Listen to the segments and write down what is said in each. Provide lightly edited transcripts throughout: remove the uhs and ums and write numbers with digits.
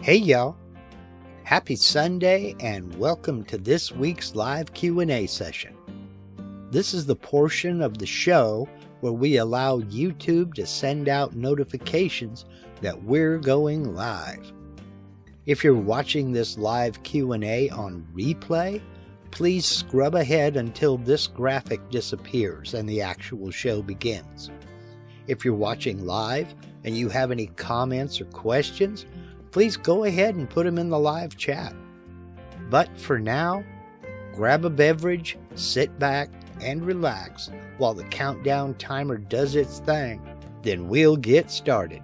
Hey y'all, happy Sunday and welcome to this week's live Q&A session. This is the portion of the show where we allow YouTube to send out notifications that we're going live. If you're watching this live Q&A on replay, please scrub ahead until this graphic disappears and the actual show begins. If you're watching live and you have any comments or questions, please go ahead and put them in the live chat. But for now, grab a beverage, sit back, and relax while the countdown timer does its thing. Then we'll get started.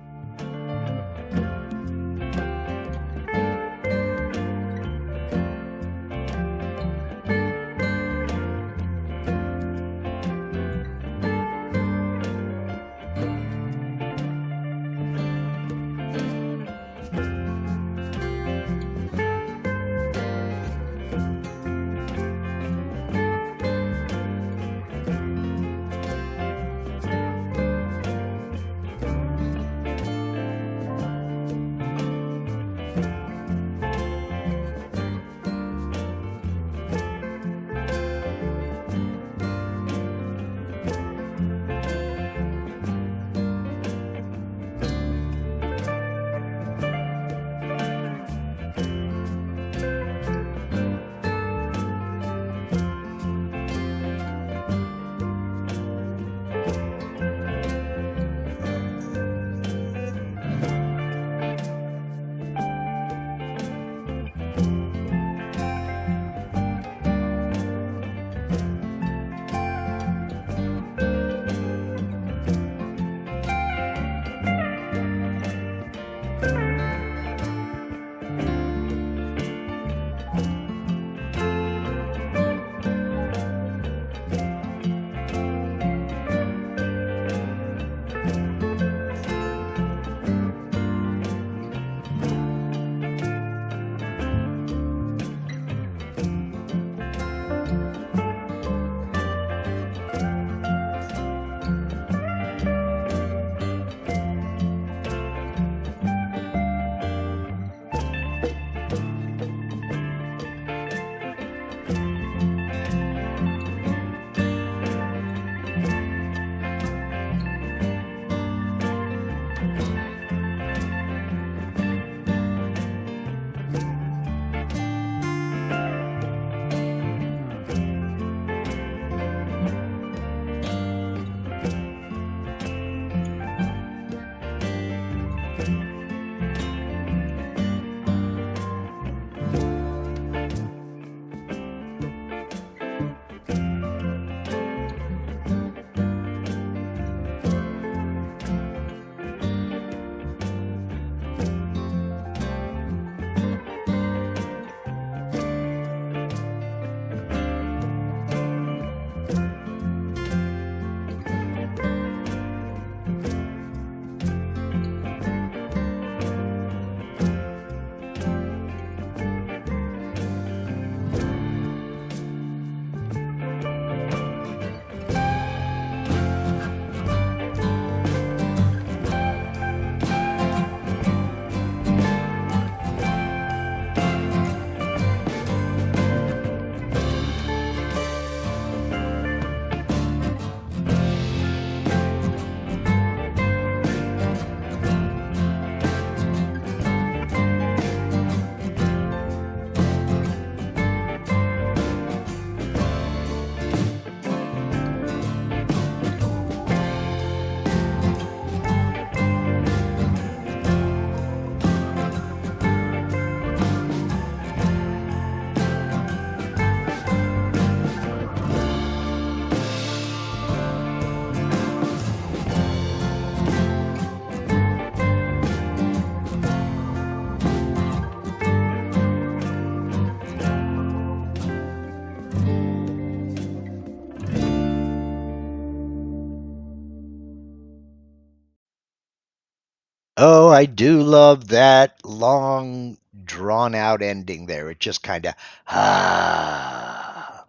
Oh, I do love that long, drawn out ending there. It just kind of, ah.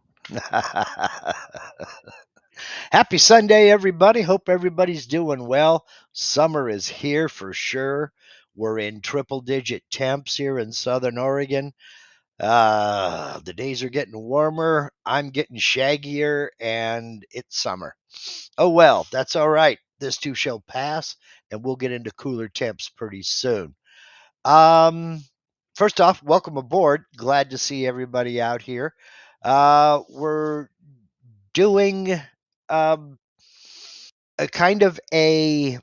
Happy Sunday, everybody. Hope everybody's doing well. Summer is here for sure. We're in triple digit temps here in Southern Oregon. The days are getting warmer. I'm getting shaggier, and it's summer. Oh well, that's all right. This too shall pass, and we'll get into cooler temps pretty soon. Um, First off, welcome aboard. Glad to see everybody out here. We're doing um, a kind of a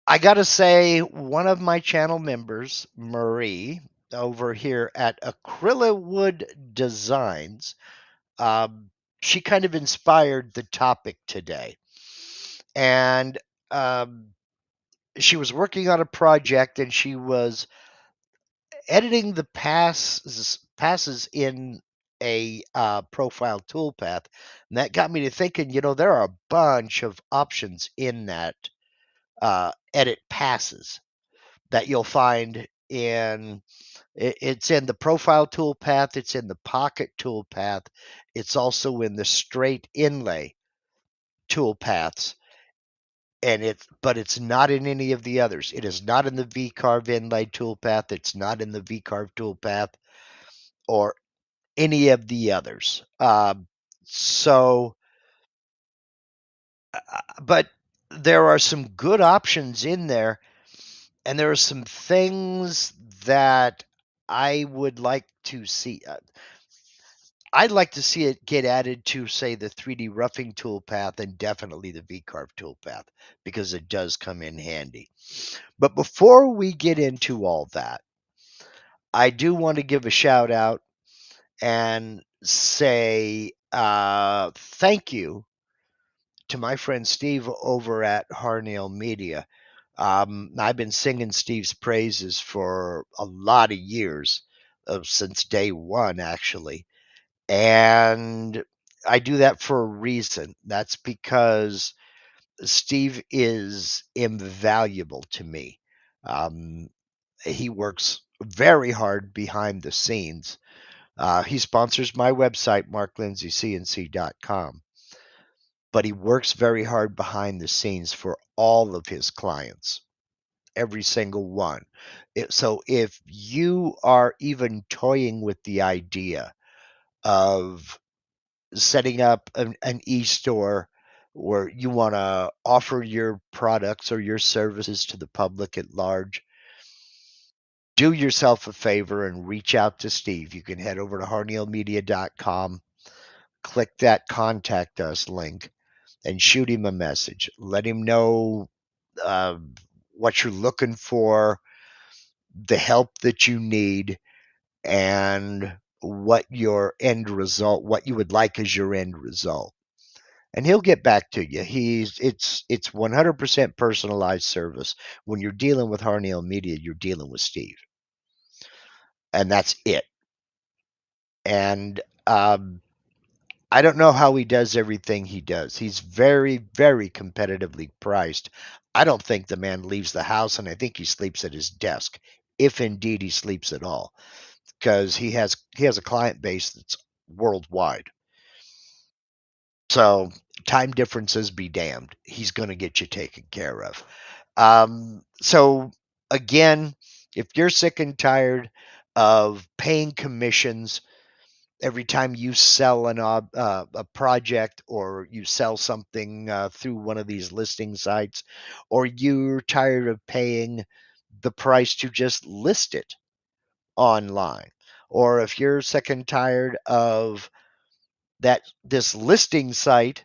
I gotta say, one of my channel members, Marie, over here at Acrylic Designs, um, she kind of inspired the topic today. And um, she was working on a project and she was editing the passes in a profile toolpath. And that got me to thinking, there are a bunch of options in that edit passes that you'll find it's in the profile toolpath, it's in the pocket toolpath, it's also in the straight inlay toolpaths, but it's not in any of the others. It is not in the V-carve inlay toolpath, it's not in the V-carve toolpath or any of the others. So but there are some good options in there, and there are some things that I would like to see. I'd like to see it get added to, say, the 3D roughing toolpath and definitely the V-carve toolpath because it does come in handy. But before we get into all that, I do want to give a shout out and say thank you to my friend Steve over at Harnail Media. I've been singing Steve's praises for a lot of years, since day one, actually. And I do that for a reason. That's because Steve is invaluable to me. Um, he works very hard behind the scenes. He sponsors my website, marklindsaycnc.com, but he works very hard behind the scenes for all of his clients, every single one. So if you are even toying with the idea of setting up an e-store where you want to offer your products or your services to the public at large, do yourself a favor and reach out to Steve. You can head over to harneilmedia.com, click that contact us link, and shoot him a message. Let him know uh, what you're looking for, the help that you need, and what your end result, what you would like as your end result. And he'll get back to you. It's 100% personalized service. When you're dealing with Harneil Media, you're dealing with Steve, and that's it. And I don't know how he does everything he does. He's very, very competitively priced. I don't think the man leaves the house, and I think he sleeps at his desk, if indeed he sleeps at all, because he has a client base that's worldwide. So time differences be damned. He's going to get you taken care of. So again, if you're sick and tired of paying commissions every time you sell a project, or you sell something through one of these listing sites, or you're tired of paying the price to just list it online, or if you're sick and tired of this listing site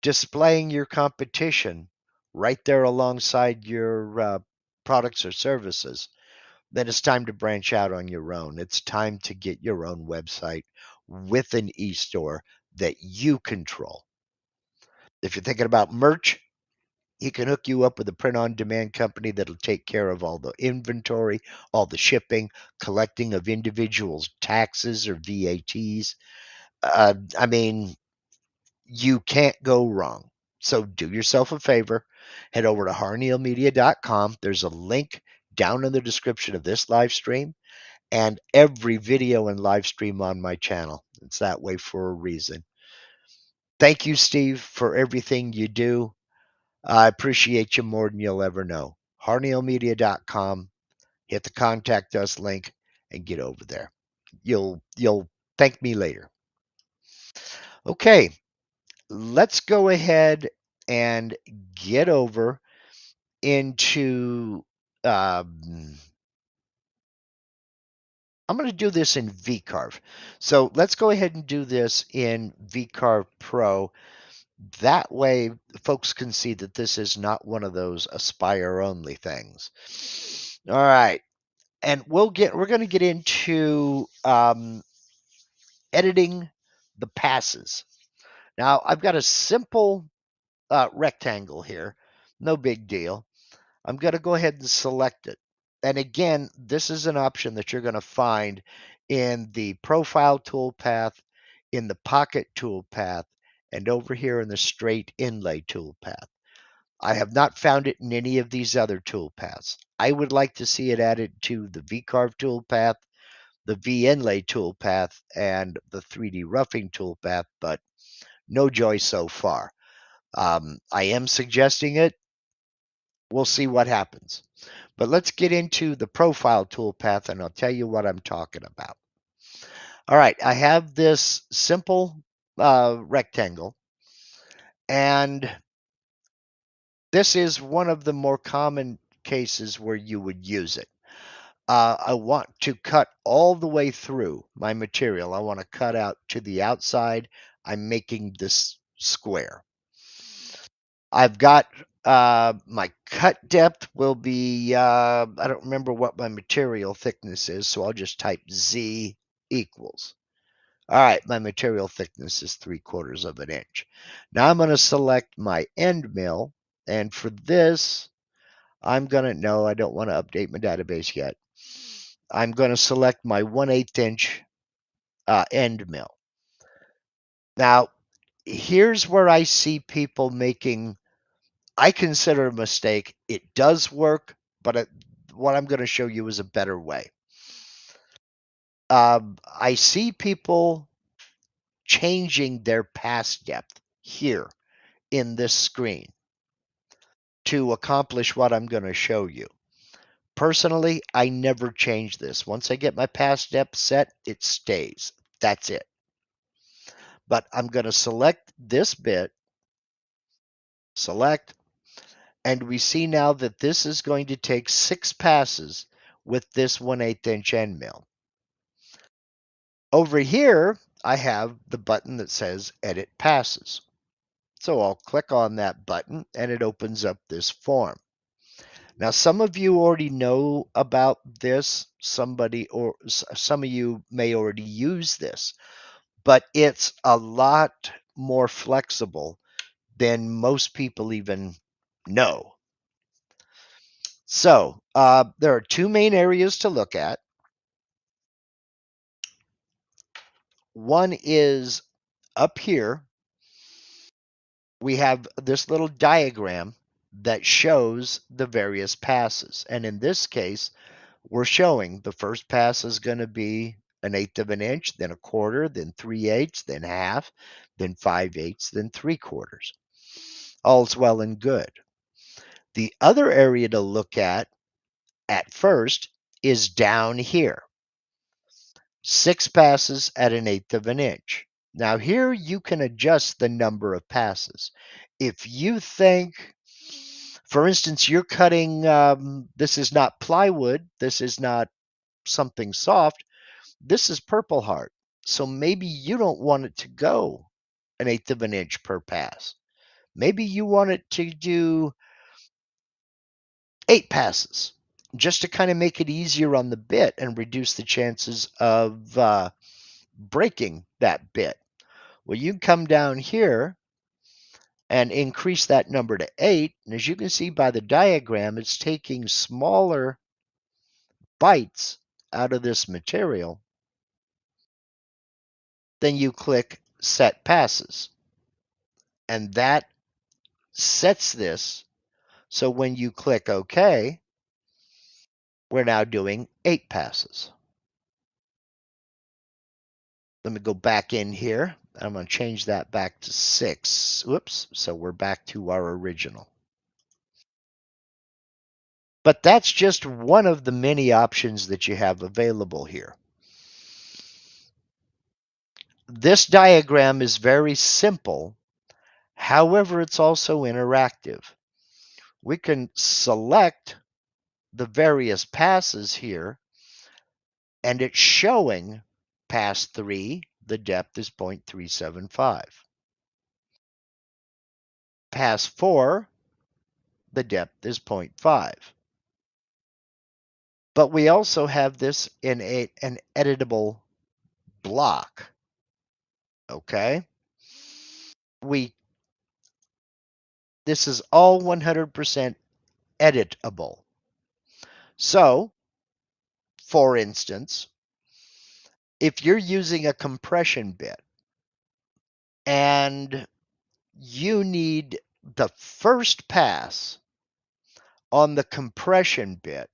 displaying your competition right there alongside your products or services, then it's time to branch out on your own. It's time to get your own website with an e-store that you control. If you're thinking about merch, he can hook you up with a print-on-demand company that'll take care of all the inventory, all the shipping, collecting of individuals' taxes or VATs. I mean, you can't go wrong. So do yourself a favor, head over to harneilmedia.com. There's a link down in the description of this live stream and every video and live stream on my channel. It's that way for a reason. Thank you, Steve, for everything you do. I appreciate you more than you'll ever know. harneilmedia.com. Hit the contact us link and get over there. You'll thank me later. Okay, let's go ahead and get over into I'm going to do this in VCarve. So let's go ahead and do this in VCarve Pro. That way folks can see that this is not one of those Aspire only things. All right. And we're going to get into editing the passes. Now I've got a simple rectangle here. No big deal. I'm going to go ahead and select it. And again, this is an option that you're going to find in the profile toolpath, in the pocket toolpath, and over here in the straight inlay toolpath. I have not found it in any of these other toolpaths. I would like to see it added to the VCarve toolpath, the V-inlay toolpath, and the 3D roughing toolpath, but no joy so far. I am suggesting it. We'll see what happens. But let's get into the profile toolpath and I'll tell you what I'm talking about. All right, I have this simple rectangle, and this is one of the more common cases where you would use it. I want to cut all the way through my material. I want to cut out to the outside. I'm making this square. I've got my cut depth will be, I don't remember what my material thickness is, so I'll just type Z equals. All right, my material thickness is 3/4 of an inch. Now I'm going to select my end mill, and for this, I'm going to, no, I don't want to update my database yet. I'm going to select my 1/8 inch end mill. Now, here's where I see people making, I consider a mistake. It does work, but what I'm going to show you is a better way. I see people changing their pass depth here in this screen to accomplish what I'm going to show you. Personally, I never change this. Once I get my pass depth set, it stays. That's it. But I'm going to select this bit, select, and we see now that this is going to take 6 passes with this 1/8 inch end mill. Over here, I have the button that says Edit Passes. So I'll click on that button and it opens up this form. Now, some of you already know about this. Some of you may already use this, but it's a lot more flexible than most people even know. So there are 2 main areas to look at. One is up here. We have this little diagram that shows the various passes. And in this case, we're showing the first pass is going to be 1/8 of an inch, then 1/4, then 3/8, then half, then 5/8, then 3/4. All's well and good. The other area to look at first is down here. 6 passes at 1/8 of an inch. Now here you can adjust the number of passes. If you think, for instance, you're cutting, this is not plywood, this is not something soft, this is Purple Heart. So maybe you don't want it to go 1/8 of an inch per pass. Maybe you want it to do 8 passes just to kind of make it easier on the bit and reduce the chances of breaking that bit. Well, you can come down here and increase that number to 8. And as you can see by the diagram, it's taking smaller bites out of this material. Then you click Set Passes. And that sets this so when you click OK, we're now doing 8 passes. Let me go back in here. I'm going to change that back to 6. Whoops. So we're back to our original. But that's just one of the many options that you have available here. This diagram is very simple. However, it's also interactive. We can select the various passes here, and it's showing pass 3, the depth is 0.375. Pass 4, the depth is 0.5. But we also have this in an editable block. Okay? This is all 100% editable. So, for instance, if you're using a compression bit and you need the first pass on the compression bit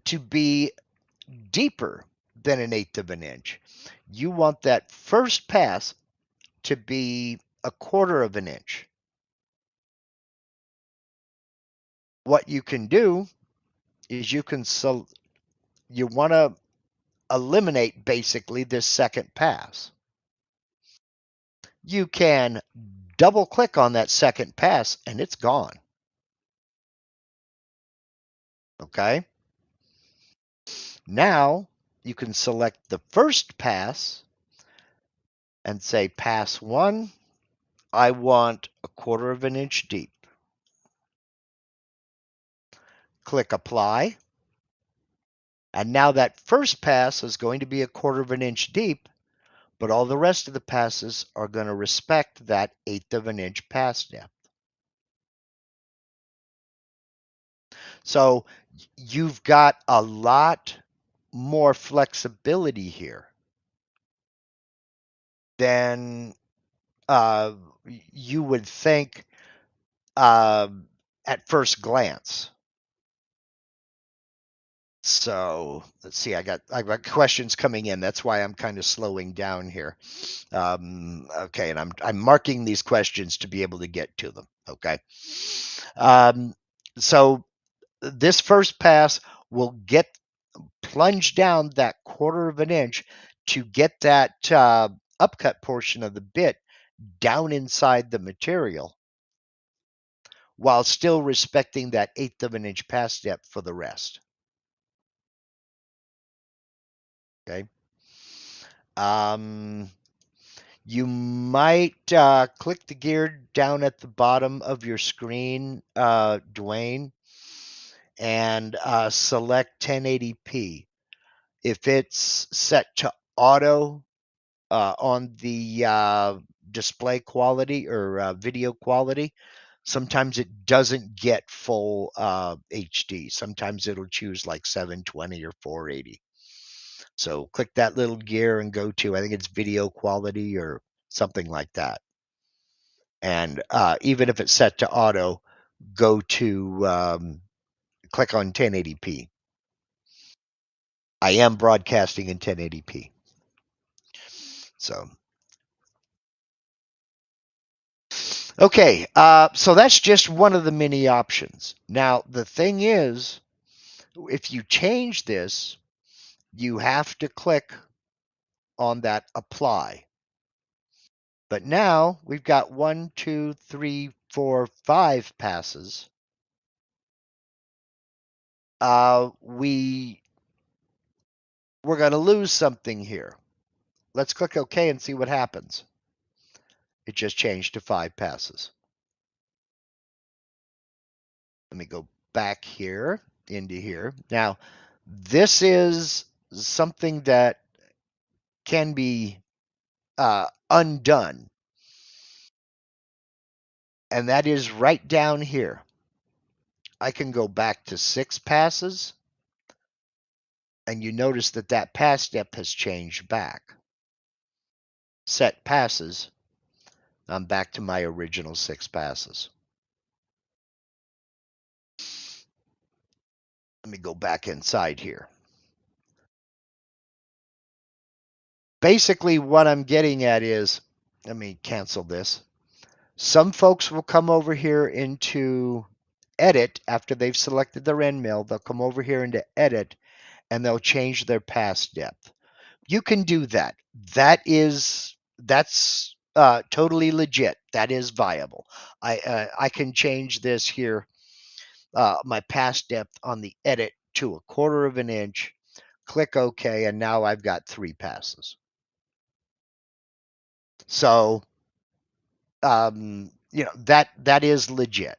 to be deeper than 1/8 of an inch, you want that first pass to be 1/4 of an inch. What you can do is you want to eliminate basically this second pass. You can double click on that second pass and it's gone. Okay? Now you can select the first pass and say pass 1, I want 1/4 of an inch deep. Click apply. And now that first pass is going to be 1/4 of an inch deep, but all the rest of the passes are going to respect that 1/8 of an inch pass depth. So you've got a lot more flexibility here than you would think at first glance. So let's see, I got questions coming in. That's why I'm kind of slowing down here. Okay, and I'm marking these questions to be able to get to them. Okay. So this first pass will get plunge down that 1/4 of an inch to get that upcut portion of the bit down inside the material while still respecting that 1/8 of an inch pass depth for the rest. Okay. You might click the gear down at the bottom of your screen, Dwayne, and select 1080p. If it's set to auto on the display quality or video quality, sometimes it doesn't get full HD. Sometimes it'll choose like 720 or 480. So click that little gear and go to, I think it's video quality or something like that. And even if it's set to auto, go to click on 1080p. I am broadcasting in 1080p. So, okay, so that's just one of the many options. Now, the thing is, if you change this, you have to click on that apply. But now we've got 1, 2, 3, 4, 5 passes. We're going to lose something here. Let's click OK and see what happens. It just changed to 5 passes. Let me go back here into here. Now, this is something that can be undone. And that is right down here. I can go back to 6 passes. And you notice that that pass depth has changed back. Set passes. I'm back to my original 6 passes. Let me go back inside here. Basically, what I'm getting at is, let me cancel this. Some folks will come over here into edit after they've selected their end mill. They'll come over here into edit and they'll change their pass depth. You can do that. That's totally legit. That is viable. I can change this here, my pass depth on the edit to 1/4 of an inch. Click OK, and now I've got 3 passes. So, that is legit.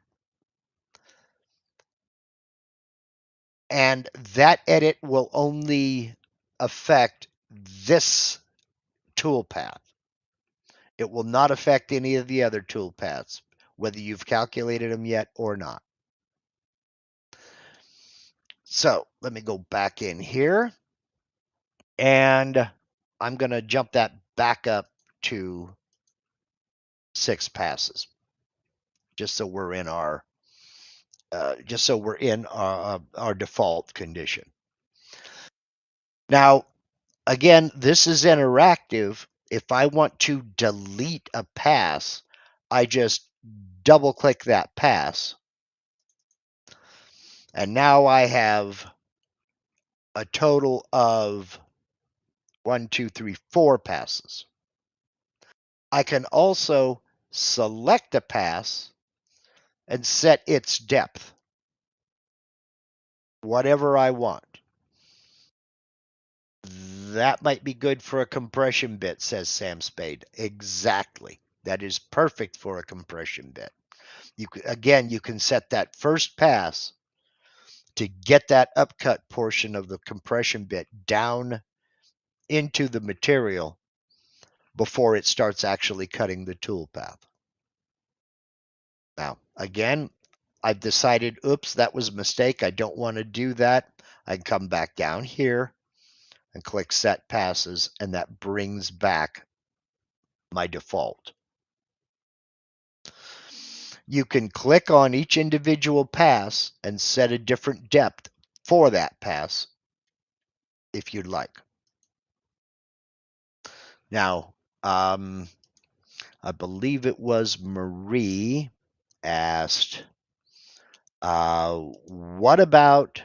And that edit will only affect this toolpath. It will not affect any of the other toolpaths, whether you've calculated them yet or not. So let me go back in here, and I'm going to jump that back up to 6 passes, just so we're in our our default condition. Now, again, this is interactive. If I want to delete a pass, I just double click that pass. And now I have a total of 1, 2, 3, 4 passes. I can also select a pass and set its depth, whatever I want. That might be good for a compression bit, says Sam Spade. Exactly. That is perfect for a compression bit. You can set that first pass to get that upcut portion of the compression bit down into the material before it starts actually cutting the toolpath. Now, again, I've decided, oops, that was a mistake. I don't want to do that. I can come back down here and click Set Passes, and that brings back my default. You can click on each individual pass and set a different depth for that pass if you'd like. Now, I believe it was Marie asked, what about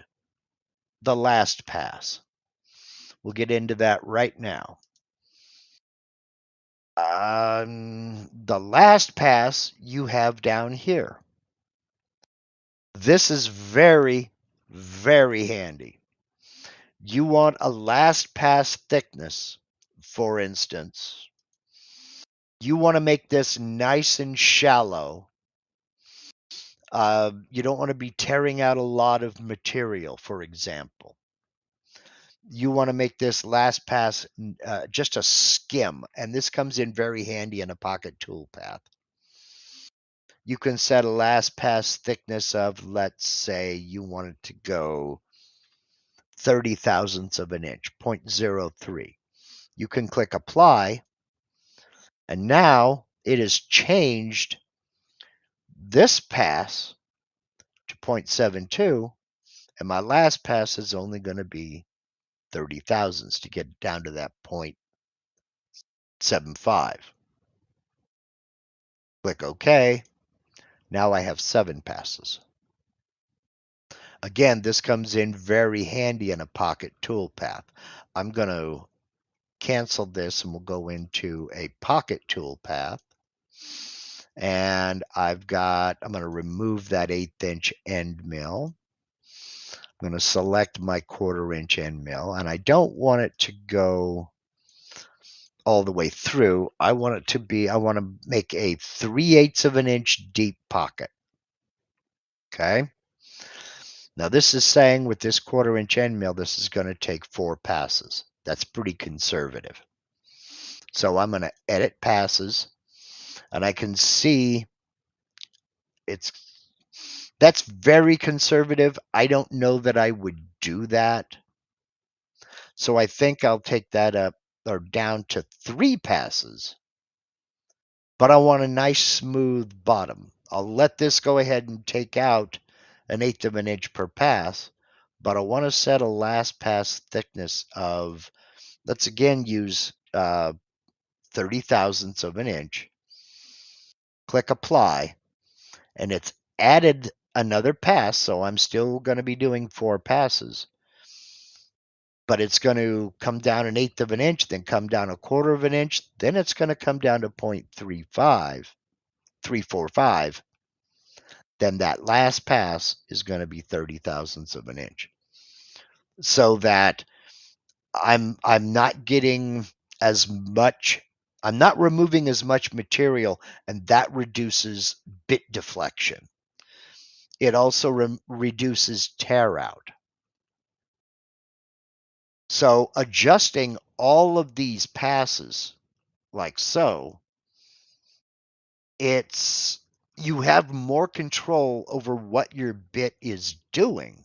the last pass? We'll get into that right now. The last pass you have down here. This is very, very handy. You want a last pass thickness, for instance. You want to make this nice and shallow. You don't want to be tearing out a lot of material, for example. You want to make this last pass just a skim, and this comes in very handy in a pocket toolpath. You can set a last pass thickness of, let's say you want it to go 30 thousandths of an inch, 0.03. You can click apply, and now it has changed this pass to 0.72, and my last pass is only going to be 30 thousandths to get down to that 0.75. Click OK. Now I have 7 passes. Again, this comes in very handy in a pocket toolpath. I'm going to cancel this and we'll go into a pocket toolpath. And I'm going to remove that 1/8 inch end mill. I'm going to select my 1/4 inch end mill, and I don't want it to go all the way through. I want to make a 3/8 of an inch deep pocket. Okay. Now this is saying with this 1/4 inch end mill, this is going to take 4 passes. That's pretty conservative. So I'm going to edit passes, and I can see that's very conservative. I don't know that I would do that. So I think I'll take that up or down to 3 passes. But I want a nice smooth bottom. I'll let this go ahead and take out 1/8 of an inch per pass, but I want to set a last pass thickness of, let's again use 30 thousandths of an inch. click apply, and it's added another pass, so I'm still going to be doing 4 passes. But it's going to come down 1/8 of an inch, then come down 1/4 of an inch, then it's going to come down to 0.345. Then that last pass is going to be 30 thousandths of an inch. So that I'm not getting as much, I'm not removing as much material, and that reduces bit deflection. It also reduces tear out. So adjusting all of these passes like so, you have more control over what your bit is doing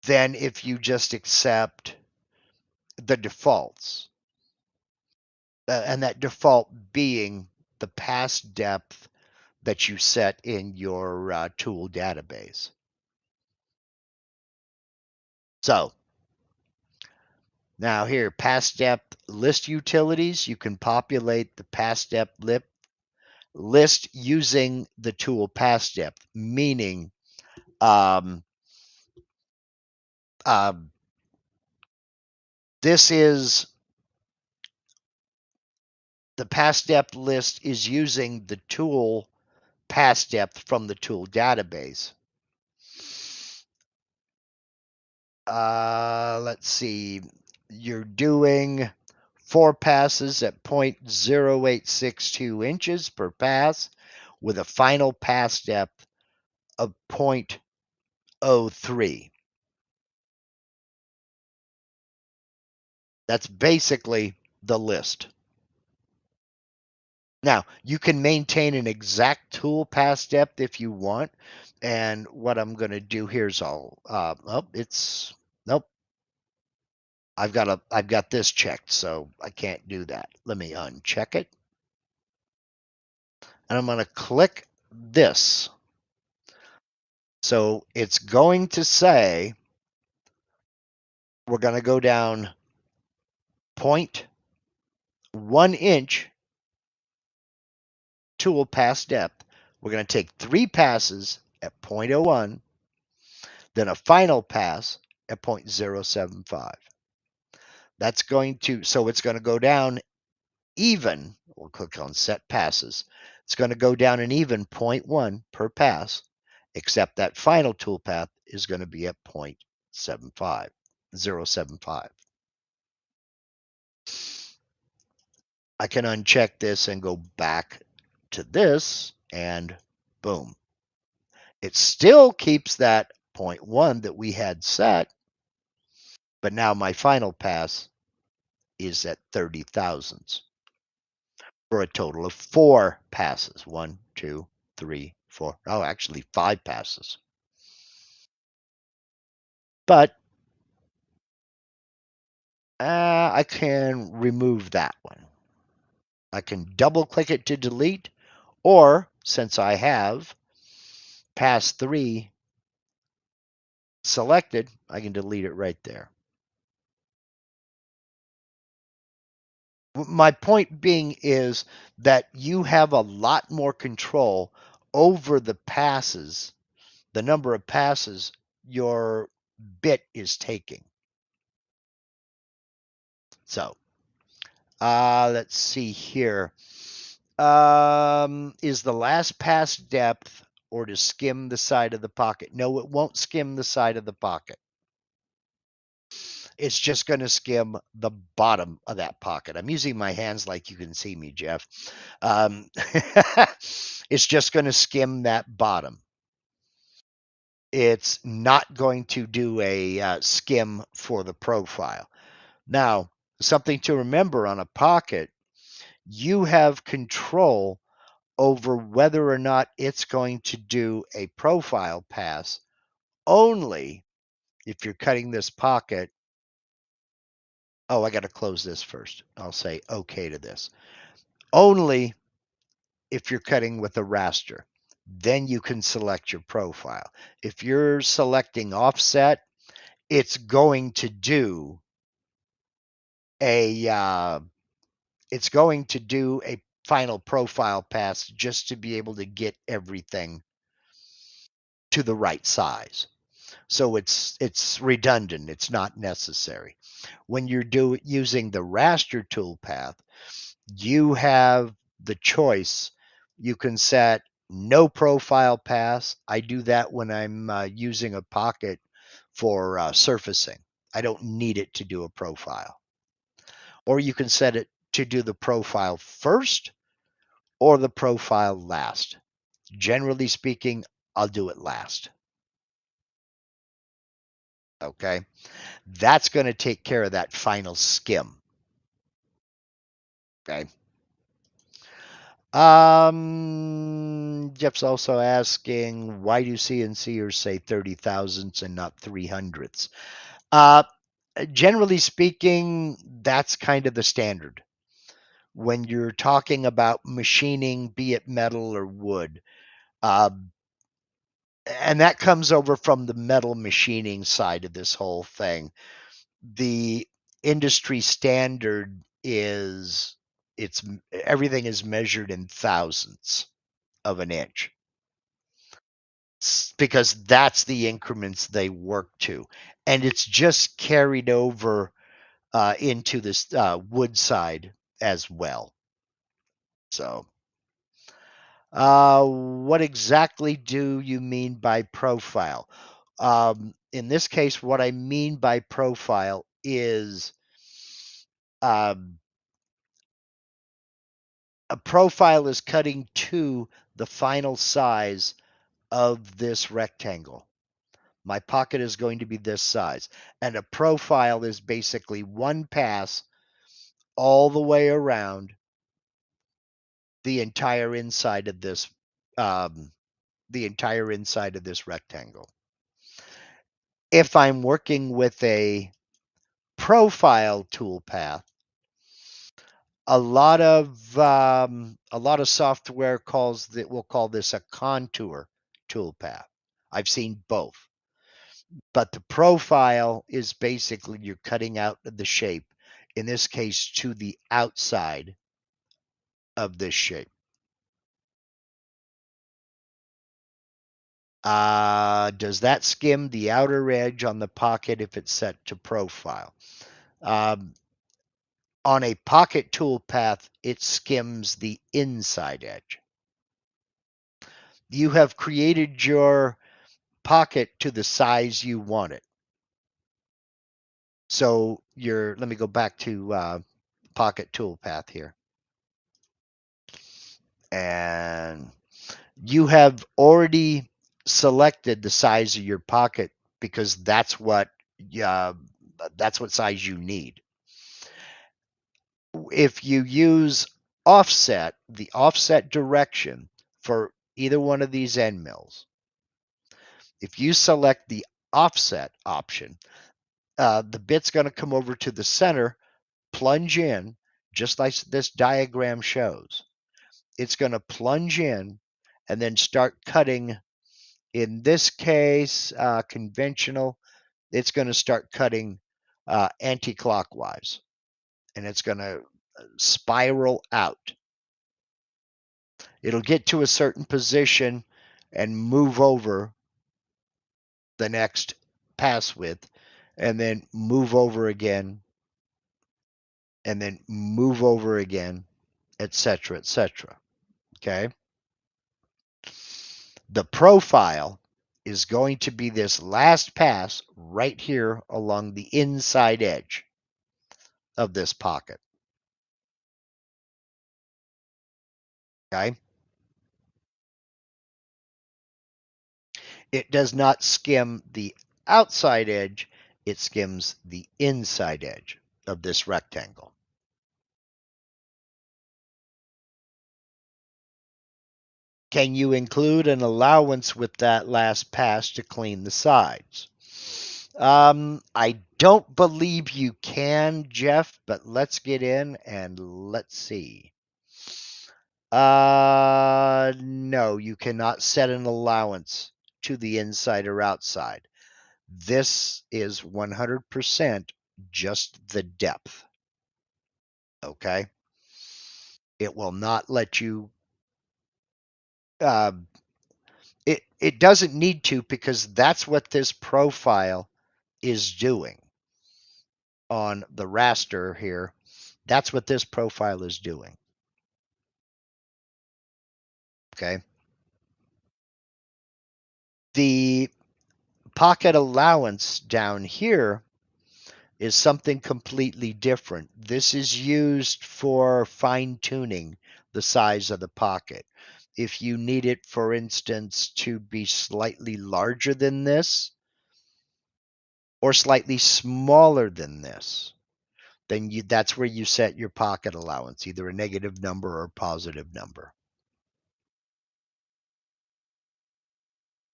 than if you just accept the defaults. And that default being the pass depth that you set in your tool database. So now here, pass depth list utilities. You can populate the pass depth list using the tool pass depth, meaning this is the pass depth list is using the tool pass depth from the tool database. Let's see. You're doing 4 passes at 0.0862 inches per pass with a final pass depth of 0.03. That's basically the list. Now, you can maintain an exact tool pass depth if you want. And what I'm going to do here is nope. I've got this checked, so I can't do that. Let me uncheck it. And I'm going to click this. So it's going to say we're going to go down 0.1 inch tool pass depth. We're going to take 3 passes at 0.01, then a final pass at 0.075. That's going to, so it's going to go down even. We'll click on set passes. It's going to go down an even 0.1 per pass, except that final toolpath is going to be at 0.75. I can uncheck this and go back to this, and boom. It still keeps that 0.1 that we had set, but now my final pass is at 30 thousandths for a total of 4 passes. 1, 2, 3, 4. Oh, actually 5 passes. But I can remove that one. I can double click it to delete, or since I have pass 3 selected, I can delete it right there. My point being is that you have a lot more control over the passes, the number of passes your bit is taking. So let's see here. Is the last pass depth or to skim the side of the pocket? No, it won't skim the side of the pocket. It's just going to skim the bottom of that pocket. I'm using my hands like you can see me, Jeff. It's just going to skim that bottom. It's not going to do a skim for the profile. Now, something to remember on a pocket, you have control over whether or not it's going to do a profile pass only if you're cutting this pocket. Oh, I got to close this first. I'll say okay to this. Only if you're cutting with a raster. Then you can select your profile. If you're selecting offset, it's going to do a final profile pass just to be able to get everything to the right size. So it's redundant. It's not necessary. When you're using the raster toolpath, you have the choice. You can set no profile pass. I do that when I'm using a pocket for surfacing. I don't need it to do a profile. Or you can set it to do the profile first or the profile last. Generally speaking, I'll do it last. Okay. That's going to take care of that final skim. Okay. Jeff's also asking, why do CNCers say 30 thousandths and not 300ths? Generally speaking, that's kind of the standard. When you're talking about machining, be it metal or wood, and that comes over from the metal machining side of this whole thing. The industry standard is everything is measured in thousandths of an inch because that's the increments they work to, and it's just carried over into this wood side as well. So, what exactly do you mean by profile? In this case, what I mean by profile is um, a profile is cutting to the final size of this rectangle. My pocket is going to be this size. And a profile is basically one pass all the way around the entire inside of this rectangle. If I'm working with a profile toolpath, a lot of software will call this a contour toolpath. I've seen both. But the profile is basically you're cutting out the shape, in this case to the outside of this shape. Does that skim the outer edge on the pocket if it's set to profile? On a pocket toolpath, it skims the inside edge. You have created your pocket to the size you want it. So let me go back to pocket toolpath here. And you have already selected the size of your pocket because that's what size you need. If you use the offset direction for either one of these end mills, if you select the offset option, the bit's going to come over to the center, plunge in, just like this diagram shows. It's going to plunge in and then start cutting. In this case, conventional, it's going to start cutting anti-clockwise, and it's going to spiral out. It'll get to a certain position and move over the next pass width, and then move over again, and then move over again, etc., etc. Okay? The profile is going to be this last pass right here along the inside edge of this pocket. Okay? It does not skim the outside edge, it skims the inside edge of this rectangle. Can you include an allowance with that last pass to clean the sides? I don't believe you can, Jeff, but let's get in and let's see. No, you cannot set an allowance to the inside or outside. This is 100% just the depth. Okay. It will not let you, it doesn't need to, because that's what this profile is doing on the raster here. That's what this profile is doing. Okay. The pocket allowance down here is something completely different. This is used for fine tuning the size of the pocket. If you need it, for instance, to be slightly larger than this or slightly smaller than this, then that's where you set your pocket allowance, either a negative number or a positive number.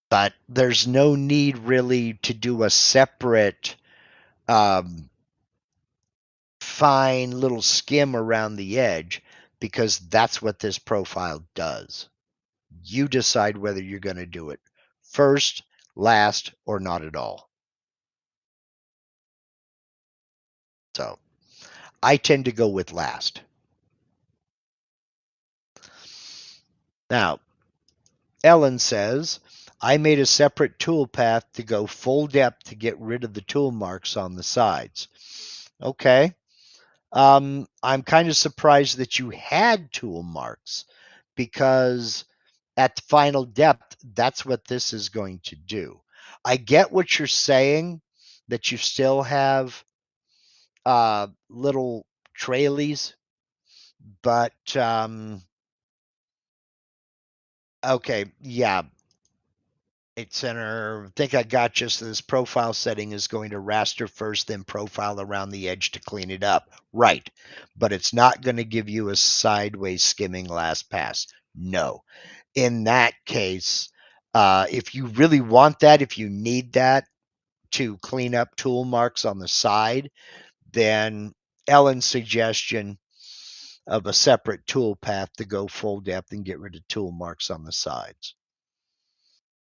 But there's no need really to do a separate fine little skim around the edge, because that's what this profile does. You decide whether you're going to do it first, last, or not at all. So I tend to go with last. Now, Ellen says, I made a separate toolpath to go full depth to get rid of the tool marks on the sides. Okay. I'm kind of surprised that you had tool marks, because at the final depth, that's what this is going to do. I get what you're saying, that you still have little trailies, but okay, yeah. Center, I think I got you. So this profile setting is going to raster first, then profile around the edge to clean it up. Right. But it's not going to give you a sideways skimming last pass. No. In that case, if you really want that, if you need that to clean up tool marks on the side, then Ellen's suggestion of a separate tool path to go full depth and get rid of tool marks on the sides.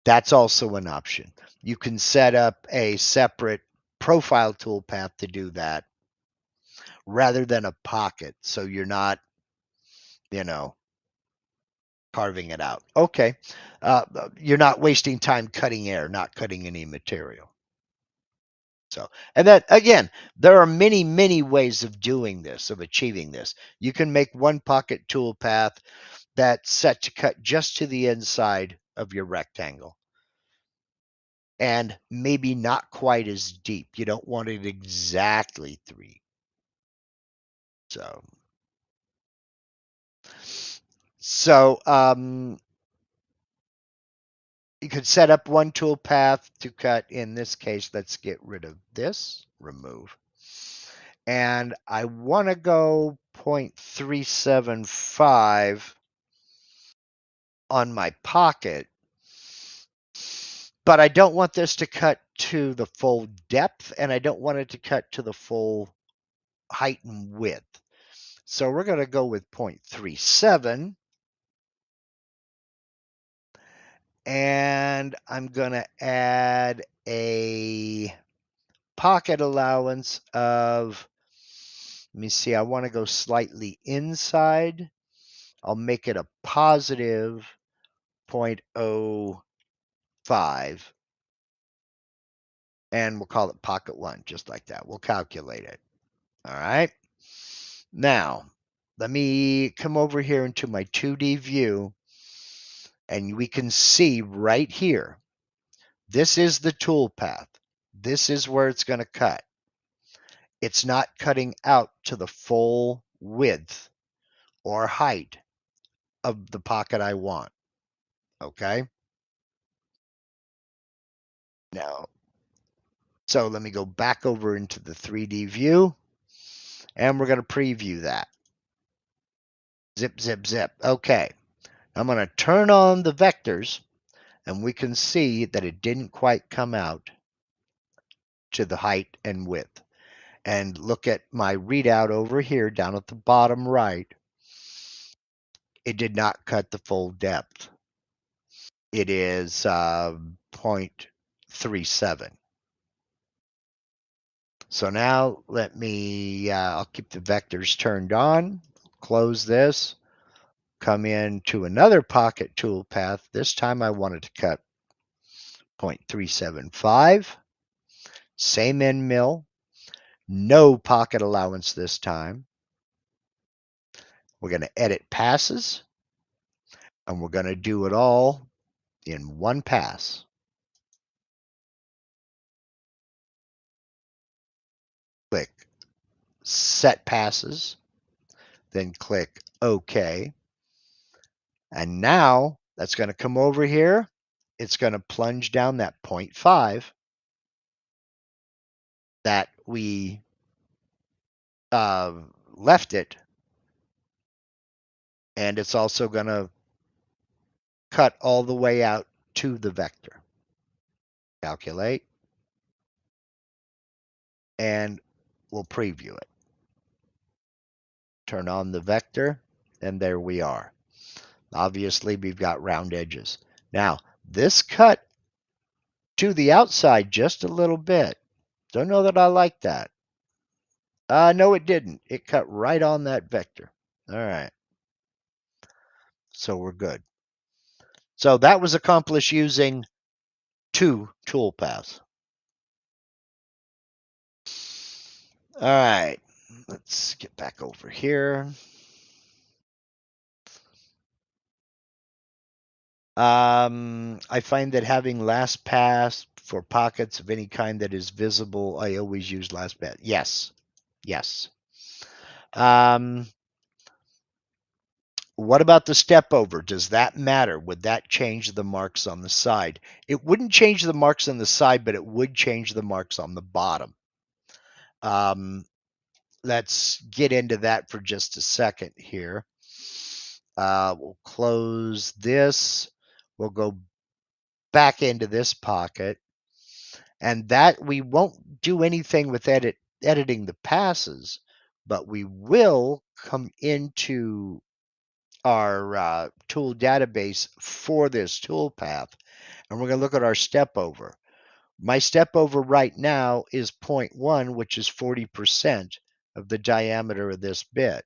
That's also an option. You can set up a separate profile toolpath to do that rather than a pocket, so you're not, carving it out. Okay. You're not wasting time cutting air, not cutting any material. So, and then again, there are many, many ways of doing this, of achieving this. You can make one pocket toolpath that's set to cut just to the inside of your rectangle, and maybe not quite as deep. You don't want it exactly 3. So you could set up one tool path to cut. In this case, let's get rid of this, remove. And I want to go 0.375 on my pocket, but I don't want this to cut to the full depth, and I don't want it to cut to the full height and width. So we're going to go with 0.37. And I'm going to add a pocket allowance of, let me see, I want to go slightly inside. I'll make it a positive 0.05. And we'll call it pocket 1, just like that. We'll calculate it. All right. Now, let me come over here into my 2D view, and we can see right here, this is the tool path. This is where it's going to cut. It's not cutting out to the full width or height of the pocket I want. Okay. Now, so let me go back over into the 3D view, and we're going to preview that. Zip, zip, zip. Okay. I'm going to turn on the vectors, and we can see that it didn't quite come out to the height and width. And look at my readout over here down at the bottom right. It did not cut the full depth. It is 0.37. So now let me, I'll keep the vectors turned on, close this. come into another pocket toolpath. This time I wanted to cut 0.375. Same end mill. No pocket allowance this time. We're going to edit passes, and we're going to do it all in one pass. Click Set Passes, then click OK. And now that's going to come over here. It's going to plunge down that 0.5 that we left it. And it's also going to cut all the way out to the vector. Calculate. And we'll preview it. Turn on the vector, and there we are. Obviously, we've got round edges. Now, this cut to the outside just a little bit. Don't know that I like that. No, it didn't. It cut right on that vector. All right. So we're good. So that was accomplished using 2 toolpaths. All right. Let's get back over here. I find that having last pass for pockets of any kind that is visible, I always use last pass. Yes. Yes. What about the step over? Does that matter? Would that change the marks on the side? It wouldn't change the marks on the side, but it would change the marks on the bottom. Let's get into that for just a second here. We'll close this. We'll go back into this pocket. And that we won't do anything with editing the passes, but we will come into our tool database for this toolpath, and we're going to look at our step over. My step over right now is 0.1, which is 40% of the diameter of this bit.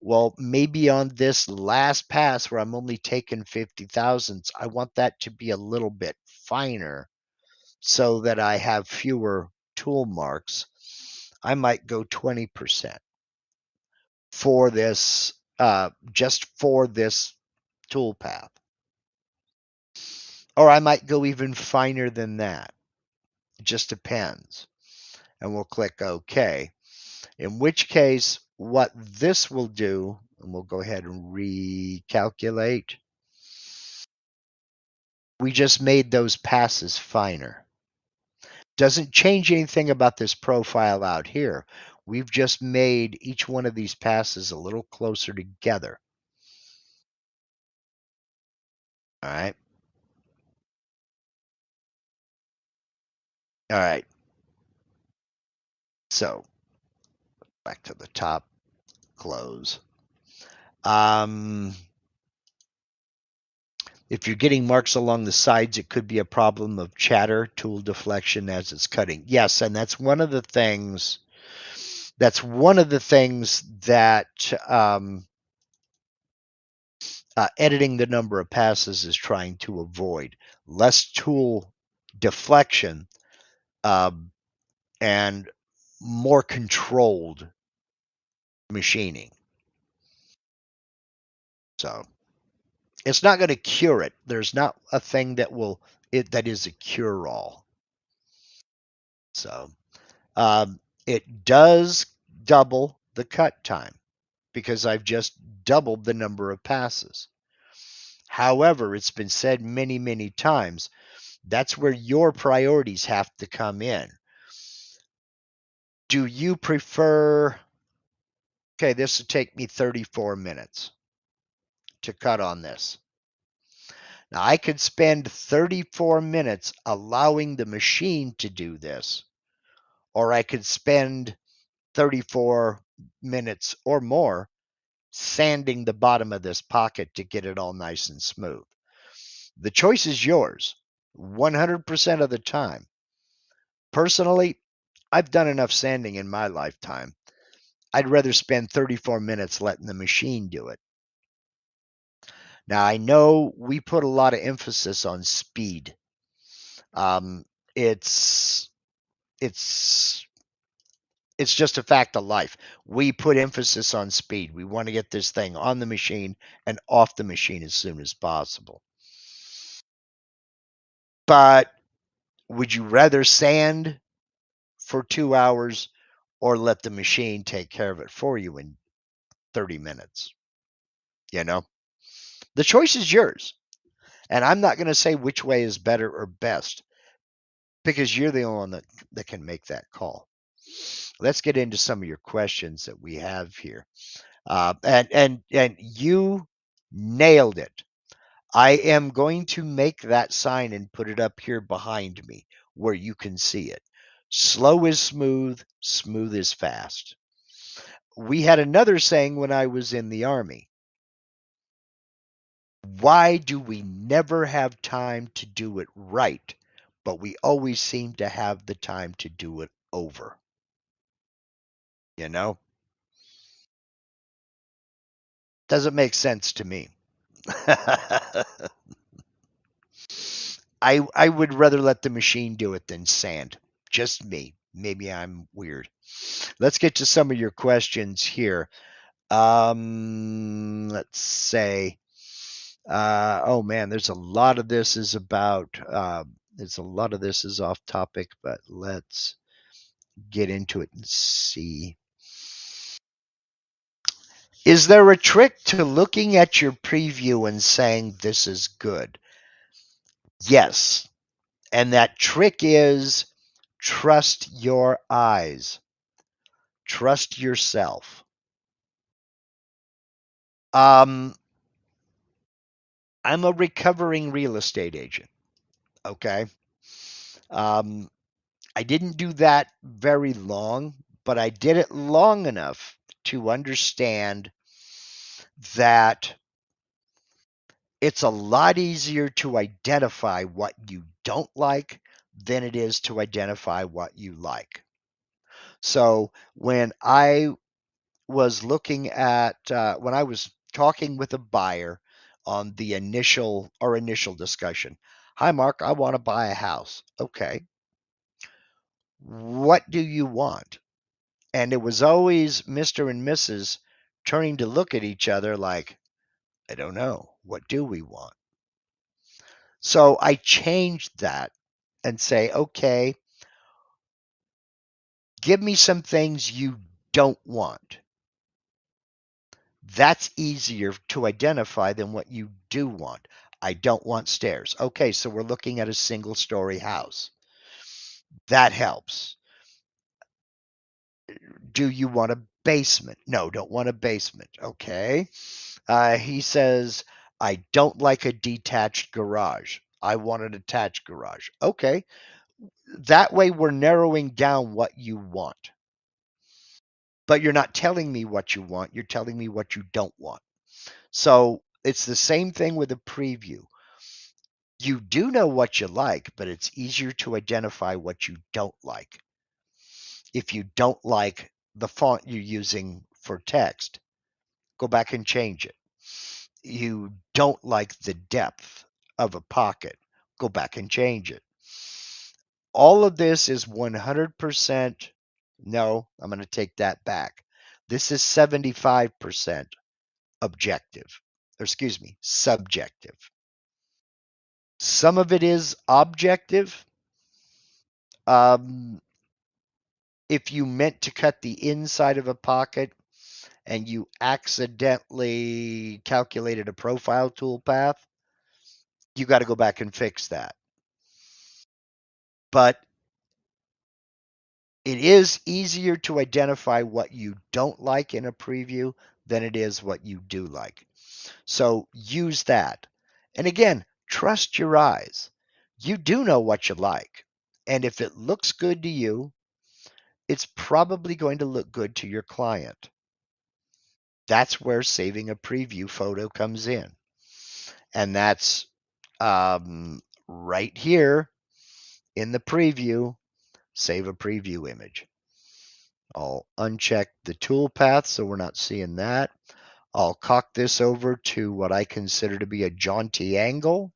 Well, maybe on this last pass where I'm only taking 50 thousandths, I want that to be a little bit finer so that I have fewer tool marks. I might go 20% for this, just for this tool path. Or I might go even finer than that. It just depends. And we'll click OK. In which case, what this will do, and we'll go ahead and recalculate, we just made those passes finer. Doesn't change anything about this profile out here. We've just made each one of these passes a little closer together. All right. All right. So back to the top, close. If you're getting marks along the sides, it could be a problem of chatter, tool deflection as it's cutting. Yes, and that's one of the things. That's one of the things that editing the number of passes is trying to avoid. Less tool deflection and more controlled machining. So it's not going to cure it. There's not a thing that will that is a cure-all. So it does double the cut time because I've just doubled the number of passes. However, it's been said many, many times, that's where your priorities have to come in. Do you prefer, okay, this will take me 34 minutes to cut on this. Now, I could spend 34 minutes allowing the machine to do this, or I could spend 34 minutes or more sanding the bottom of this pocket to get it all nice and smooth. The choice is yours 100% of the time. Personally, I've done enough sanding in my lifetime. I'd rather spend 34 minutes letting the machine do it. Now, I know we put a lot of emphasis on speed. Um, it's it's it's just a fact of life. We put emphasis on speed. We want to get this thing on the machine and off the machine as soon as possible. But would you rather sand for 2 hours or let the machine take care of it for you in 30 minutes? You know, the choice is yours. And I'm not going to say which way is better or best because you're the only one that can make that call. Let's get into some of your questions that we have here. And you nailed it. I am going to make that sign and put it up here behind me where you can see it. Slow is smooth, smooth is fast. We had another saying when I was in the Army. Why do we never have time to do it right, but we always seem to have the time to do it over? You know? Doesn't make sense to me. I would rather let the machine do it than sand. Just me. Maybe I'm weird. Let's get to some of your questions here. Let's say, oh man, there's a lot of this is about, there's a lot of this is off topic, but let's get into it and see. Is there a trick to looking at your preview and saying this is good? Yes. And that trick is trust your eyes. Trust yourself. Um, I'm a recovering real estate agent. Okay. Um, I didn't do that very long, but I did it long enough to understand that it's a lot easier to identify what you don't like than it is to identify what you like. So when I was looking at, when I was talking with a buyer on the initial discussion, hi, Mark, I want to buy a house. Okay. What do you want? And it was always Mr. and Mrs. turning to look at each other like, I don't know. What do we want? So I changed that and say, okay, give me some things you don't want. That's easier to identify than what you do want. I don't want stairs. Okay, so we're looking at a single story house. That helps. Do you want a basement? No, don't want a basement. Okay. He says, I don't like a detached garage. I want an attached garage. Okay. That way we're narrowing down what you want. But you're not telling me what you want. You're telling me what you don't want. So it's the same thing with a preview. You do know what you like, but it's easier to identify what you don't like. If you don't like the font you're using for text, go back and change it. You don't like the depth of a pocket, go back and change it. All of this is 100%. No, I'm going to take that back. This is 75% objective, or excuse me, subjective. Some of it is objective. Um, if you meant to cut the inside of a pocket and you accidentally calculated a profile toolpath, you got to go back and fix that. But it is easier to identify what you don't like in a preview than it is what you do like. So use that. And again, trust your eyes. You do know what you like. And if it looks good to you, it's probably going to look good to your client. That's where saving a preview photo comes in. And that's right here in the preview, save a preview image. I'll uncheck the toolpath so we're not seeing that. I'll cock this over to what I consider to be a jaunty angle.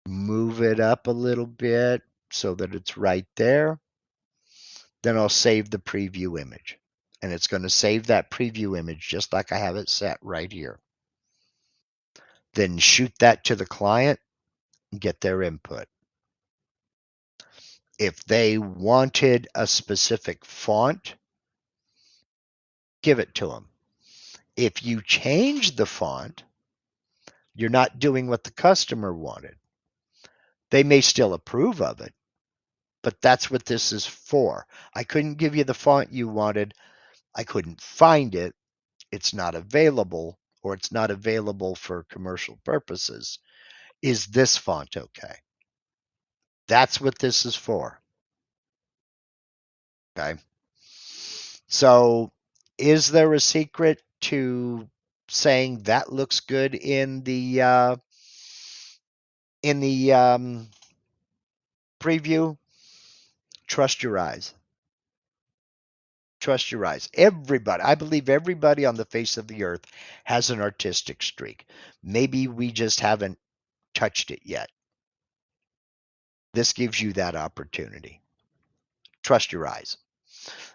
Move it up a little bit so that it's right there. Then I'll save the preview image. And it's going to save that preview image just like I have it set right here. Then shoot that to the client and get their input. If they wanted a specific font, give it to them. If you change the font, you're not doing what the customer wanted. They may still approve of it, but that's what this is for. I couldn't give you the font you wanted. I couldn't find it. It's not available, or it's not available for commercial purposes. Is this font okay? That's what this is for. Okay. So is there a secret to saying that looks good in the preview? Trust your eyes. Trust your eyes. Everybody, I believe everybody on the face of the earth has an artistic streak. Maybe we just haven't touched it yet. This gives you that opportunity. Trust your eyes.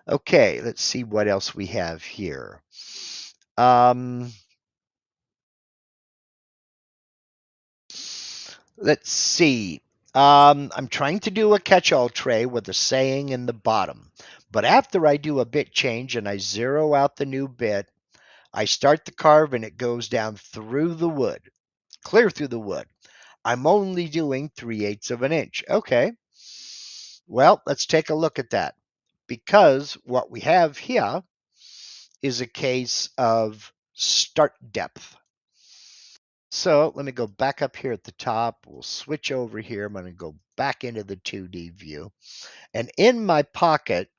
Okay, let's see what else we have here. Let's see. I'm trying to do a catch-all tray with a saying in the bottom. But after I do a bit change and I zero out the new bit, I start the carve and it goes down through the wood, clear through the wood. I'm only doing 3/8 of an inch. Okay. Well, let's take a look at that. Because what we have here is a case of start depth. So let me go back up here at the top. We'll switch over here. I'm going to go back into the 2D view. And in my pocket,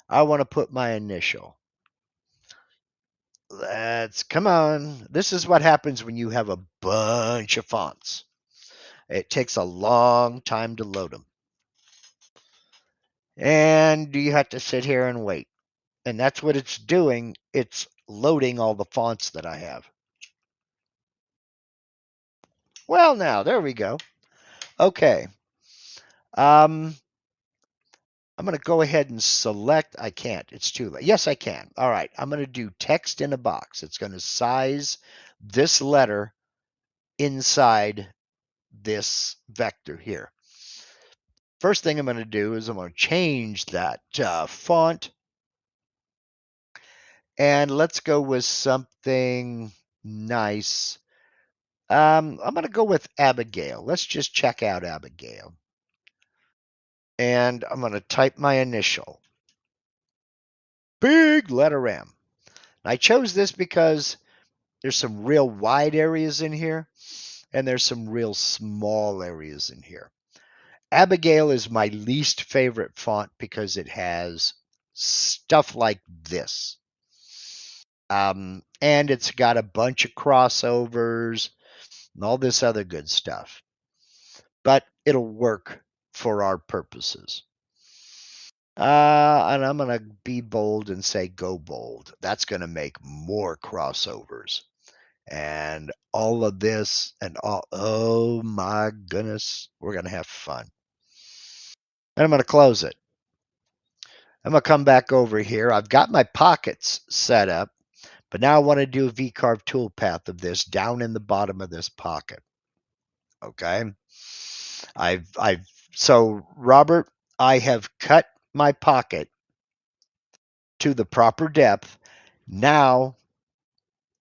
I want to put my initial. Come on. This is what happens when you have a bunch of fonts. It takes a long time to load them. And you have to sit here and wait. And that's what it's doing. It's loading all the fonts that I have. Well, now, there we go. Okay. I'm going to go ahead and select. I can't. It's too late. Yes, I can. All right. I'm going to do text in a box. It's going to size this letter inside this vector here. First thing I'm going to do is I'm going to change that font. And let's go with something nice. I'm going to go with Abigail. Let's just check out Abigail. And I'm going to type my initial. Big letter M. I chose this because there's some real wide areas in here, and there's some real small areas in here. Abigail is my least favorite font because it has stuff like this. And it's got a bunch of crossovers and all this other good stuff. But it'll work for our purposes. And I'm going to be bold and say go bold. That's going to make more crossovers. And all of this and all, oh my goodness, we're going to have fun. And I'm going to close it. I'm going to come back over here. I've got my pockets set up, but now I want to do a V-carve toolpath of this down in the bottom of this pocket. Okay. So Robert, I have cut my pocket to the proper depth. Now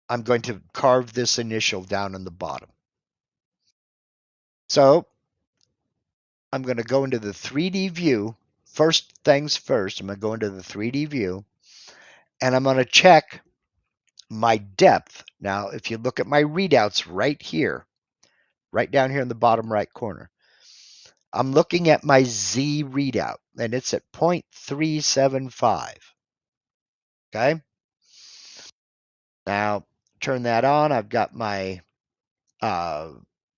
I'm going to carve this initial down in the bottom. So I'm going to go into the 3D view. First things first, I'm going to go into the 3D view and I'm going to check my depth. Now, if you look at my readouts right here, right down here in the bottom right corner, I'm looking at my Z readout and it's at 0.375. Okay. Now turn that on. I've got my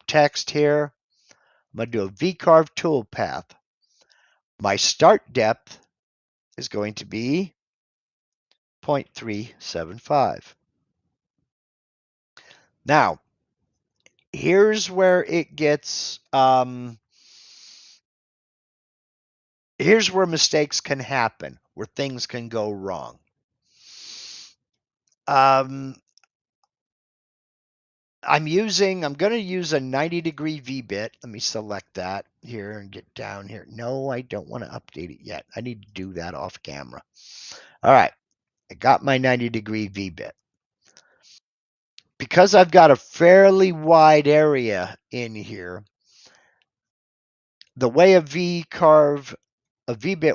text here. I'm going to do a V-carve toolpath. My start depth is going to be 0.375. Now, here's where it gets, here's where mistakes can happen, where things can go wrong. I'm going to use a 90-degree V-bit. Let me select that here and get down here. No, I don't want to update it yet. I need to do that off camera. All right, I got my 90-degree V-bit. Because I've got a fairly wide area in here, the way a V-bit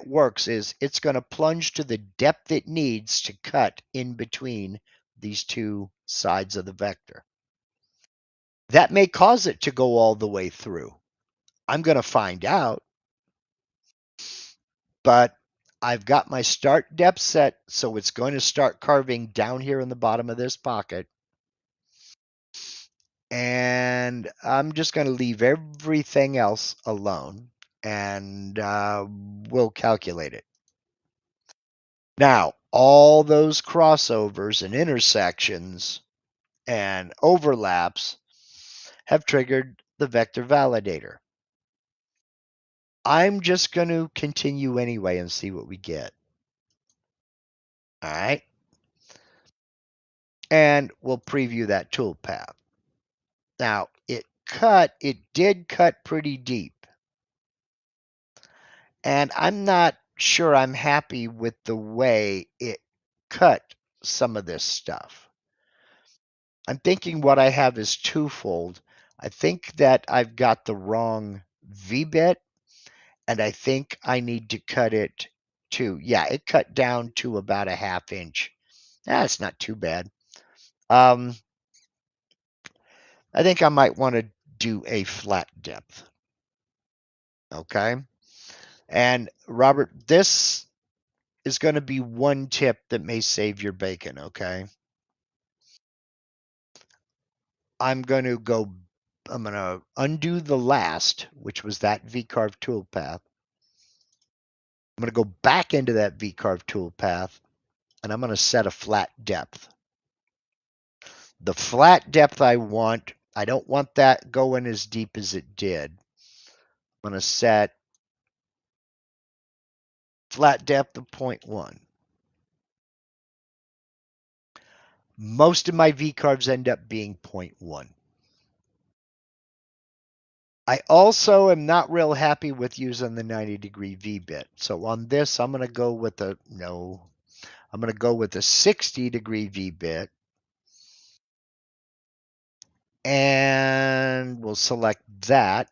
works is it's going to plunge to the depth it needs to cut in between these two sides of the vector. That may cause it to go all the way through. I'm going to find out, but I've got my start depth set, so it's going to start carving down here in the bottom of this pocket. And I'm just going to leave everything else alone, and we'll calculate it. Now, all those crossovers and intersections and overlaps have triggered the vector validator. I'm just going to continue anyway and see what we get. All right. And we'll preview that toolpath. Now, it did cut pretty deep. And I'm not sure I'm happy with the way it cut some of this stuff. I'm thinking what I have is twofold. I think that I've got the wrong V-bit, and I think I need to cut it to, yeah, it cut down to about a 1/2 inch. That's not too bad. I think I might want to do a flat depth. Okay. And Robert, this is going to be one tip that may save your bacon. Okay. I'm going to undo the last, which was that V-carve toolpath. I'm going to go back into that V-carve toolpath, and I'm going to set a flat depth. The flat depth I don't want that going as deep as it did. I'm going to set flat depth of 0.1. Most of my V-carves end up being 0.1. I also am not real happy with using the 90-degree V-bit. So on this, I'm going to go with a 60-degree V-bit. And we'll select that.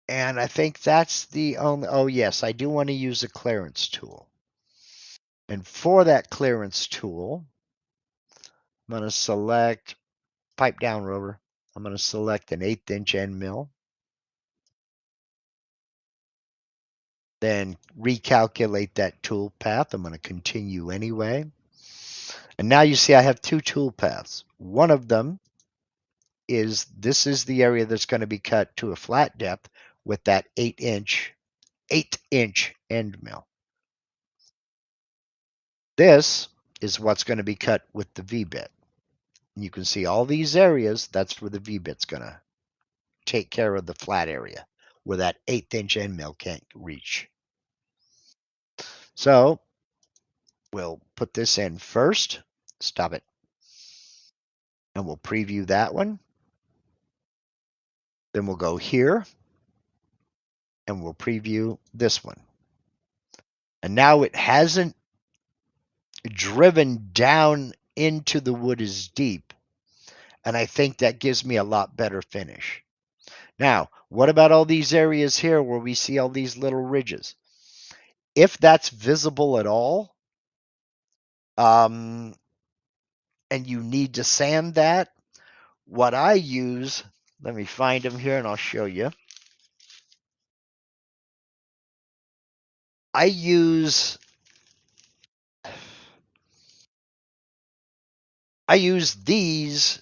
And I think that's the only, oh yes, I do want to use a clearance tool. And for that clearance tool, I'm going to select pipe down rotor. I'm going to select an 1/8 inch end mill. Then recalculate that tool path. I'm going to continue anyway. And now you see I have two tool paths. One of them is, this is the area that's going to be cut to a flat depth with that 1/8 inch end mill. This is what's going to be cut with the V-bit. You can see all these areas, that's where the V-bit's going to take care of the flat area, where that 1/8 inch end mill can't reach. So we'll put this in first, stop it, and we'll preview that one. Then we'll go here, and we'll preview this one. And now it hasn't driven down into the wood as deep, and I think that gives me a lot better finish. Now, what about all these areas here where we see all these little ridges? If that's visible at all, and you need to sand that, what I use, let me find them here and I'll show you. I use these.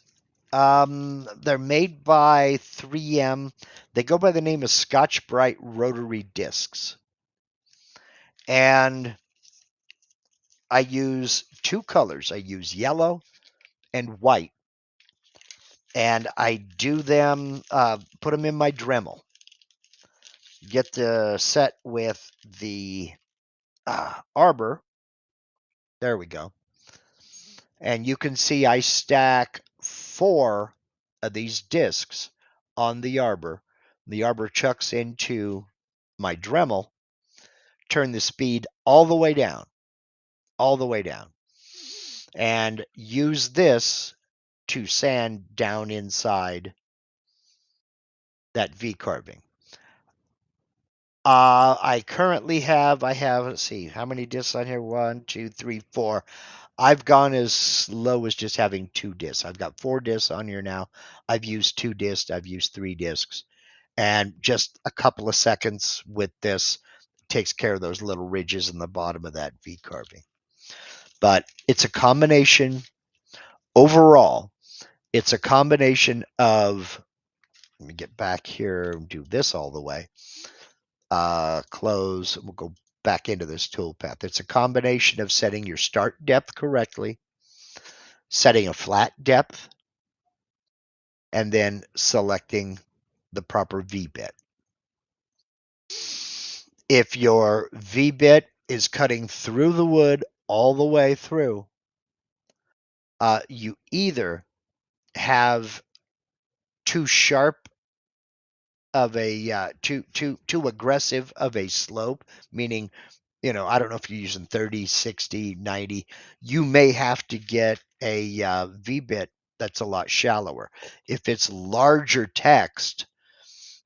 They're made by 3M. They go by the name of Scotch Brite rotary discs. And I use two colors. I use yellow and white. And I do them, put them in my Dremel. Get the set with the arbor. There we go. And you can see I stack 4 of these discs on the arbor. The arbor chucks into my Dremel. Turn the speed all the way down, and use this to sand down inside that V carving. I currently have, let's see, how many discs on here? 1, 2, 3, 4. I've gone as low as just having 2 discs. I've got 4 discs on here now. I've used 2 discs. I've used 3 discs. And just a couple of seconds with this takes care of those little ridges in the bottom of that V carving. But it's a combination, overall, it's a combination of, let me get back here and do this all the way. Close, we'll go back into this toolpath. It's a combination of setting your start depth correctly, setting a flat depth, and then selecting the proper V-bit. If your V-bit is cutting through the wood all the way through, you either have too sharp of a too aggressive of a slope, meaning, I don't know if you're using 30, 60, 90. You may have to get a V-bit that's a lot shallower. If it's larger text,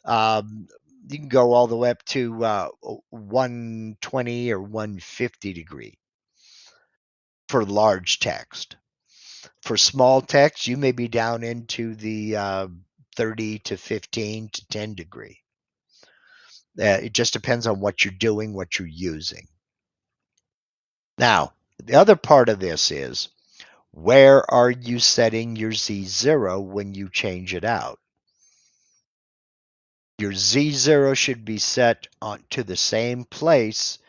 you can go all the way up to 120 or 150 degree for large text. For small text, you may be down into the 30 to 15 to 10 degree. It just depends on what you're doing, what you're using. Now, the other part of this is, where are you setting your Z0 when you change it out? Your Z0 should be set to the same place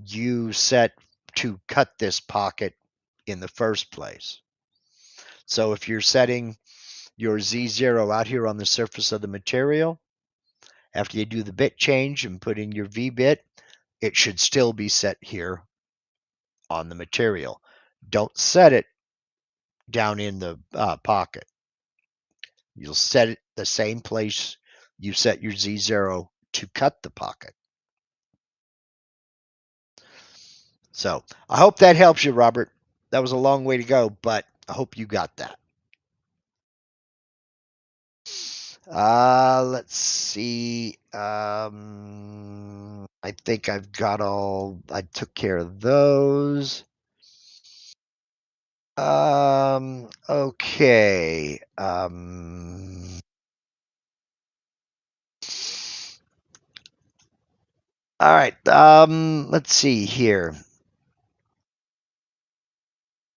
you set to cut this pocket in the first place. So if you're setting your Z0 out here on the surface of the material, after you do the bit change and put in your V bit, it should still be set here on the material. Don't set it down in the pocket. You'll set it the same place you set your Z0 to cut the pocket. So I hope that helps you, Robert. That was a long way to go, but I hope you got that. Let's see. I think I've got I took care of those. Okay. All right. Let's see here.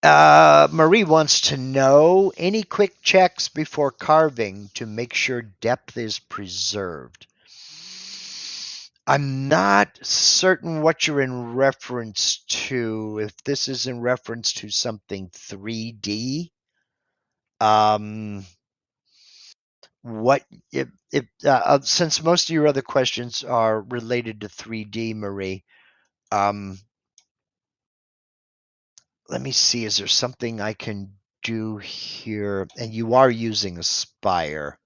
Marie wants to know any quick checks before carving to make sure depth is preserved. I'm not certain what you're in reference to. If this is in reference to something 3D, what if since most of your other questions are related to 3D, Marie, let me see, is there something I can do here? And you are using Aspire.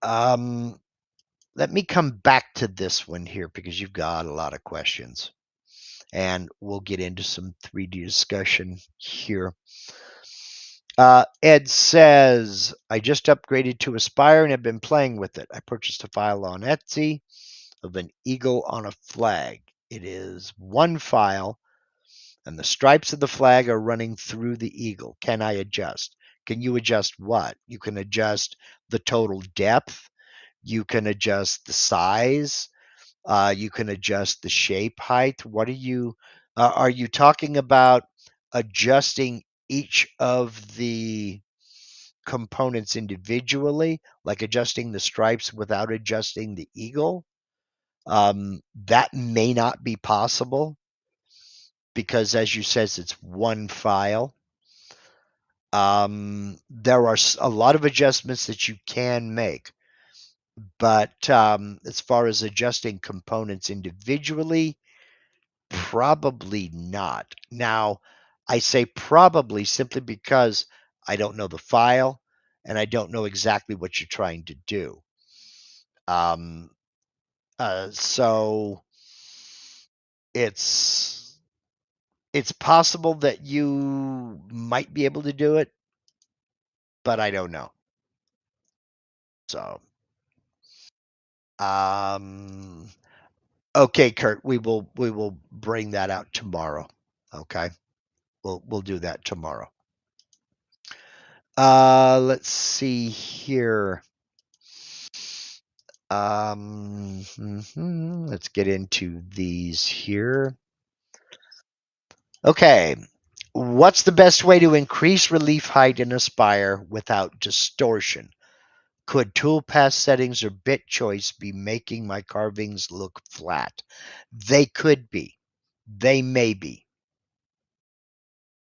Let me come back to this one here because you've got a lot of questions. And we'll get into some 3D discussion here. Ed says, I just upgraded to Aspire and have been playing with it. I purchased a file on Etsy of an eagle on a flag. It is one file, and the stripes of the flag are running through the eagle. Can I adjust? Can you adjust what? You can adjust the total depth. You can adjust the size. You can adjust the shape height. What are you talking about adjusting each of the components individually, like adjusting the stripes without adjusting the eagle? That may not be possible because, as you says, it's one file. There are a lot of adjustments that you can make, but as far as adjusting components individually, probably not. Now, I say probably simply because I don't know the file and I don't know exactly what you're trying to do. Um, so it's possible that you might be able to do it, but I don't know. So, um, okay, Kurt, we will bring that out tomorrow. Okay, we'll do that tomorrow. Let's see here. Let's get into these here. Okay. What's the best way to increase relief height in a spire without distortion? Could toolpath settings or bit choice be making my carvings look flat? They could be. They may be.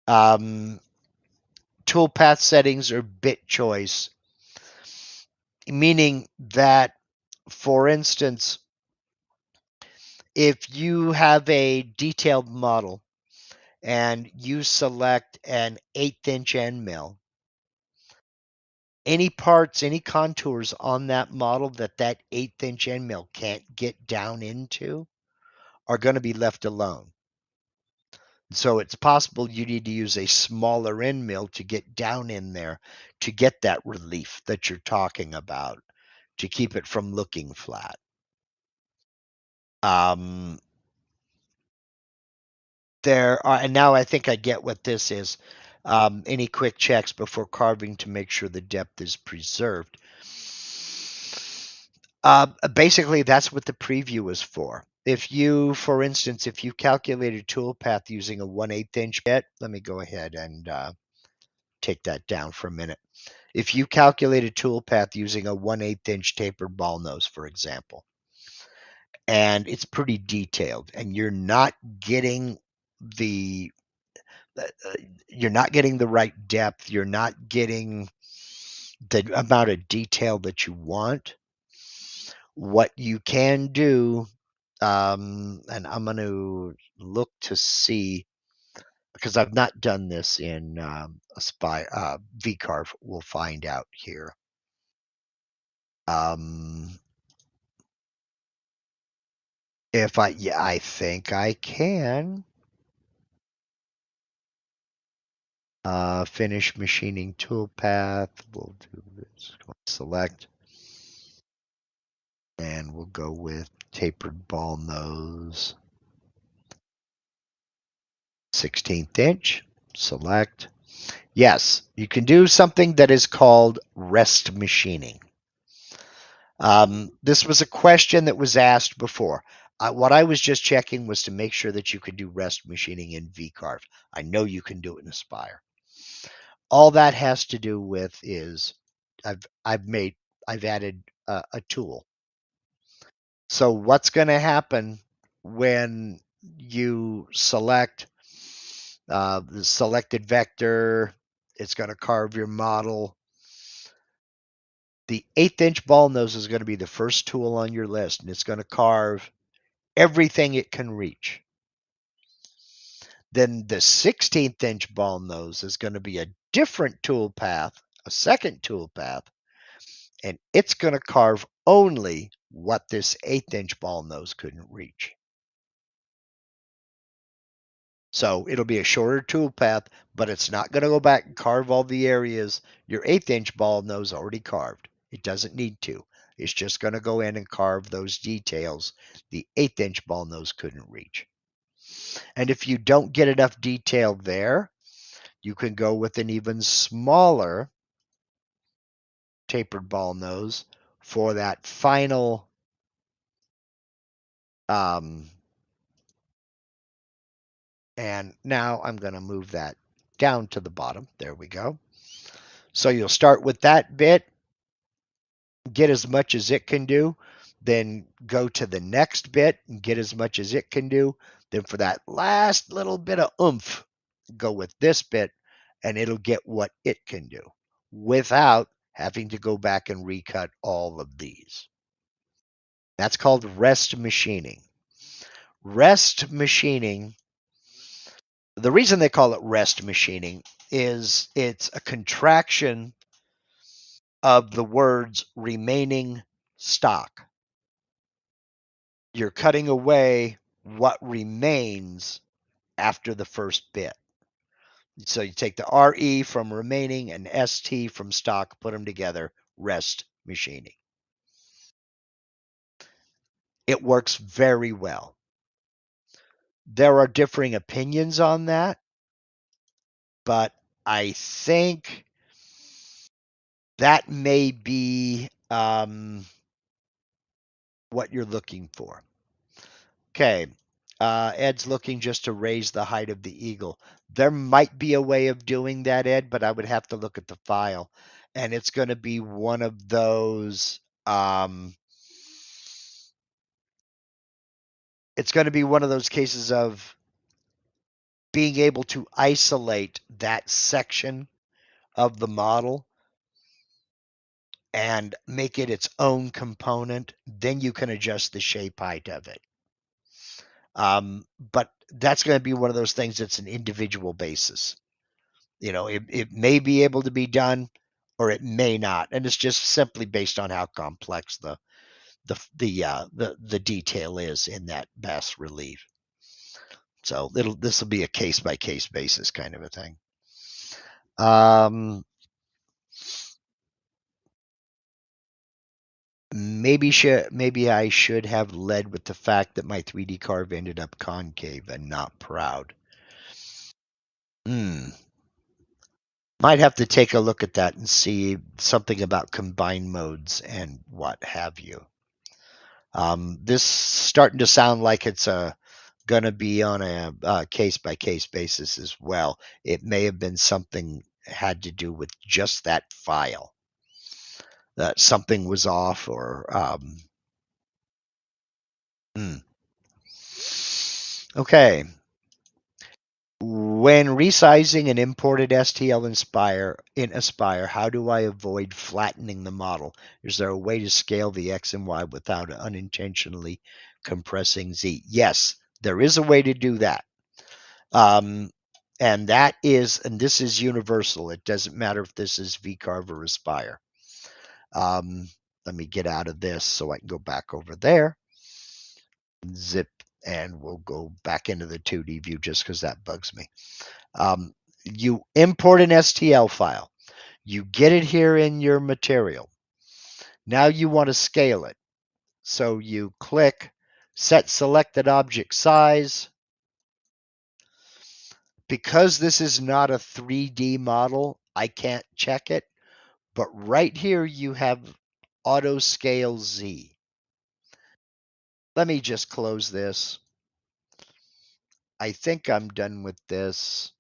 Toolpath settings or bit choice, meaning that, for instance, if you have a detailed model and you select an 1/8" end mill, any parts, any contours on that model that 1/8" end mill can't get down into are going to be left alone. So it's possible you need to use a smaller end mill to get down in there to get that relief that you're talking about, to keep it from looking flat. There are, and now I think I get what this is. Any quick checks before carving to make sure the depth is preserved. Basically, that's what the preview is for. If you, for instance, if you calculate a toolpath using a 1/8" bit, let me go ahead and take that down for a minute. If you calculate a toolpath using a 1/8" tapered ball nose, for example, and it's pretty detailed, and you're not getting the right depth, you're not getting the amount of detail that you want, what you can do, and I'm going to look to see, because I've not done this in VCarve. We'll find out here. I think I can. Finish machining toolpath. We'll do this. Select. And we'll go with tapered ball nose. 1/16 inch. Select. Yes, you can do something that is called rest machining. This was a question that was asked before. What I was just checking was to make sure that you could do rest machining in VCarve. I know you can do it in Aspire. All that has to do with is I've added a tool. So what's going to happen when you select the selected vector? It's going to carve your model. The 1/8" ball nose is going to be the first tool on your list, and it's going to carve everything it can reach. Then the 1/16" ball nose is going to be a different tool path, a second tool path, and it's going to carve only what this 1/8" ball nose couldn't reach. So it'll be a shorter tool path, but it's not going to go back and carve all the areas your 1/8" ball nose already carved. It doesn't need to. It's just going to go in and carve those details the 1/8" ball nose couldn't reach. And if you don't get enough detail there, you can go with an even smaller tapered ball nose for that final and now I'm going to move that down to the bottom. There we go. So you'll start with that bit, get as much as it can do, then go to the next bit and get as much as it can do. Then for that last little bit of oomph, go with this bit and it'll get what it can do without having to go back and recut all of these. That's called rest machining. Rest machining, the reason they call it rest machining is it's a contraction of the words remaining stock. You're cutting away what remains after the first bit. So you take the RE from remaining and ST from stock, put them together, rest machining. It works very well. There are differing opinions on that, but I think that may be what you're looking for. Okay. Ed's looking just to raise the height of the eagle. There might be a way of doing that, Ed, but I would have to look at the file. And it's going to be one of those. It's going to be one of those cases of being able to isolate that section of the model and make it its own component. Then you can adjust the shape height of it. But that's going to be one of those things that's an individual basis. You know, it may be able to be done or it may not. And it's just simply based on how complex the detail is in that bas relief. So this will be a case by case basis kind of a thing. Maybe I should have led with the fact that my 3D carve ended up concave and not proud. Might have to take a look at that and see something about combined modes and what have you. This starting to sound like it's going to be on a case-by-case basis as well. It may have been something had to do with just that file. That something was off or... Okay. When resizing an imported STL in Aspire, how do I avoid flattening the model? Is there a way to scale the X and Y without unintentionally compressing Z? Yes, there is a way to do that. And this is universal. It doesn't matter if this is VCarve or Aspire. Let me get out of this so I can go back over there. Zip, and we'll go back into the 2D view just because that bugs me. You import an STL file. You get it here in your material. Now you want to scale it. So you click Set Selected Object Size. Because this is not a 3D model, I can't check it. But right here you have Auto Scale Z. Let me just close this. I think I'm done with this.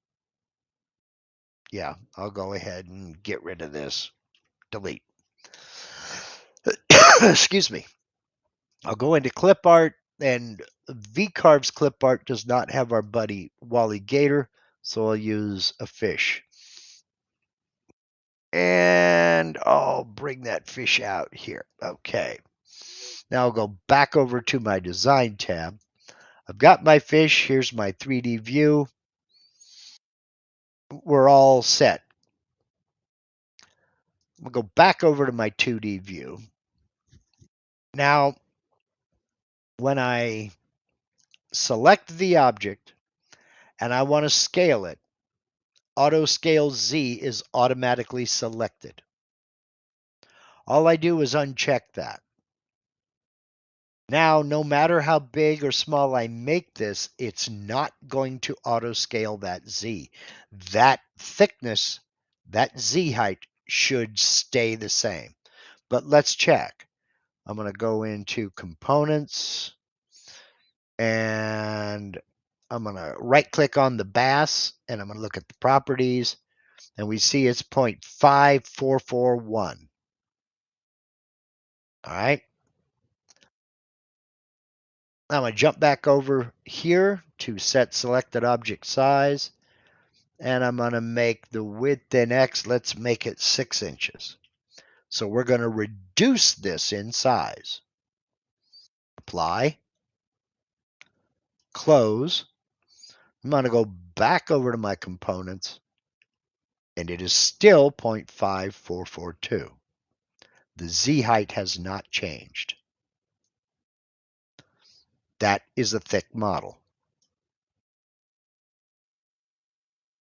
Yeah, I'll go ahead and get rid of this. Delete. Excuse me. I'll go into clip art, and VCarve's clip art does not have our buddy Wally Gator, so I'll use a fish. And I'll bring that fish out here. Okay. Now I'll go back over to my design tab. I've got my fish. Here's my 3D view. We're all set. We'll go back over to my 2D view. Now, when I select the object and I want to scale it, Auto Scale Z is automatically selected. All I do is uncheck that. Now, no matter how big or small I make this, it's not going to auto scale that Z. That thickness, that Z height should stay the same. But let's check. I'm going to go into Components, and I'm going to right click on the BAS, and I'm going to look at the properties, and we see it's 0.5441. All right. I'm going to jump back over here to set selected object size, and I'm going to make the width in X, let's make it 6 inches. So we're going to reduce this in size. Apply, close. I'm going to go back over to my components, and it is still 0.5442. The Z height has not changed. That is a thick model.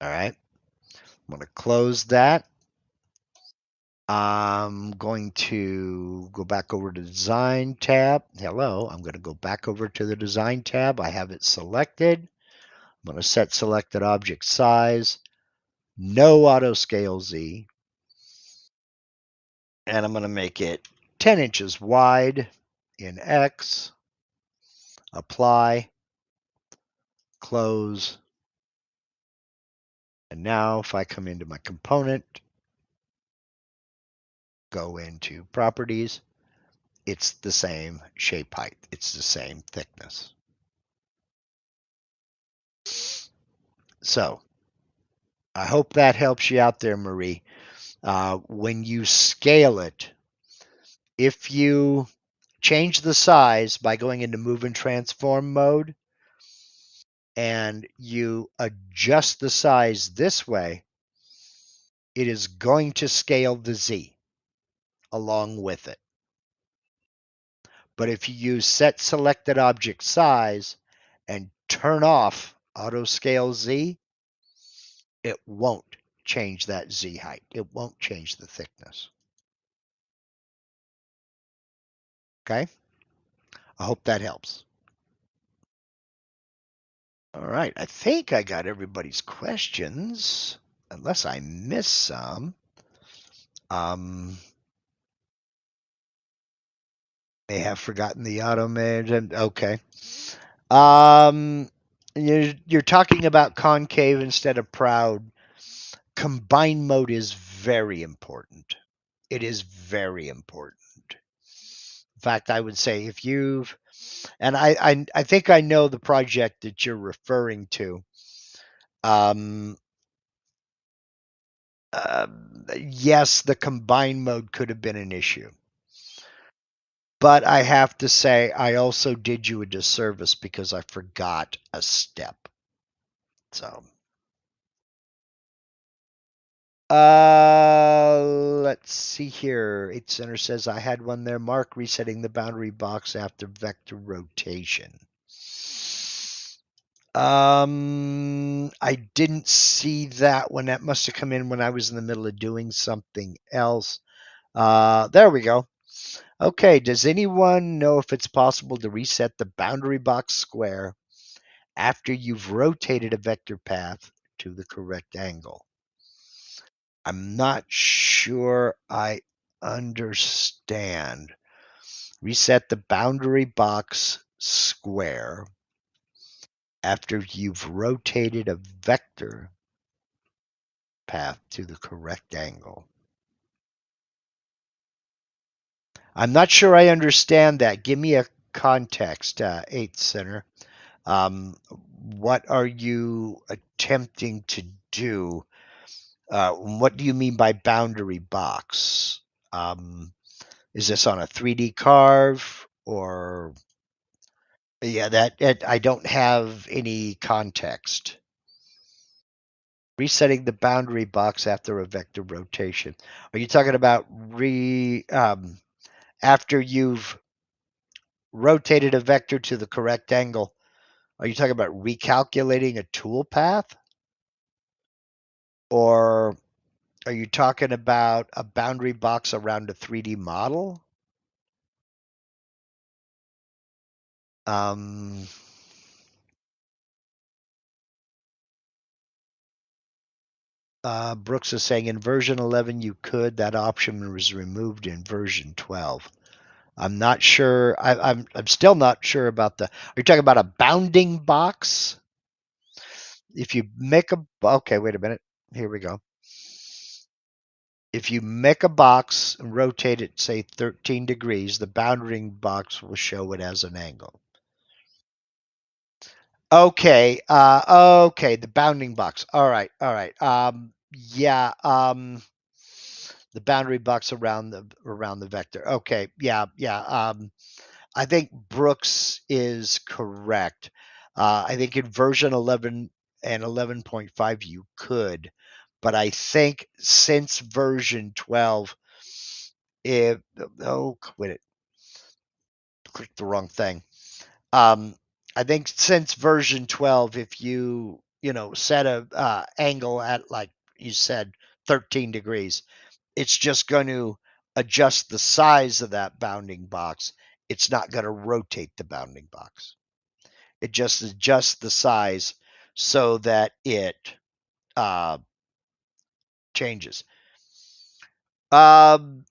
All right. I'm going to close that. I'm going to go back over to the Design tab. Hello, I'm going to go back over to the Design tab. I have it selected. I'm going to set selected object size. No auto scale Z. And I'm going to make it 10 inches wide in X. Apply. Close. And now if I come into my component, go into properties, it's the same shape height. It's the same thickness. So I hope that helps you out there, Marie. When you scale it, if you change the size by going into move and transform mode and you adjust the size this way, it is going to scale the Z along with it. But if you use set selected object size and turn off auto scale Z, it won't change that Z height. It won't change the thickness. Okay? I hope that helps. All right. I think I got everybody's questions, unless I missed some. May have forgotten the auto management. Okay. You're talking about concave instead of proud. Combine mode is very important. It is very important. In fact, I would say if you've, and I think I know the project that you're referring to. Yes, the combine mode could have been an issue. But I have to say, I also did you a disservice because I forgot a step. So, let's see here. 8 Center says I had one there. Mark, resetting the boundary box after vector rotation. I didn't see that one. That must have come in when I was in the middle of doing something else. There we go. Okay, does anyone know if it's possible to reset the boundary box square after you've rotated a vector path to the correct angle? I'm not sure I understand. Reset the boundary box square after you've rotated a vector path to the correct angle. I'm not sure I understand that. Give me a context, 8th Center. What are you attempting to do? What do you mean by boundary box? Is this on a 3D carve or? Yeah, that I don't have any context. Resetting the boundary box after a vector rotation. Are you talking about after you've rotated a vector to the correct angle? Are you talking about recalculating a toolpath? Or are you talking about a boundary box around a 3D model? Brooks is saying in version 11 you could. That option was removed in version 12. I'm not sure. I'm still not sure about the. Are you talking about a bounding box? If you make a okay, wait a minute. Here we go. If you make a box and rotate it, say 13 degrees, the bounding box will show it as an angle. Okay. Okay. The bounding box. All right. All right. Yeah. The boundary box around the vector. Okay. Yeah. Yeah. I think Brooks is correct. I think in version 11 and 11.5 you could, but I think since version 12, if quit it, clicked the wrong thing. Um, I think since version 12, if you set a angle at, like you said, 13 degrees, it's just going to adjust the size of that bounding box. It's not going to rotate the bounding box. It just adjusts the size so that it uh, changes. Um,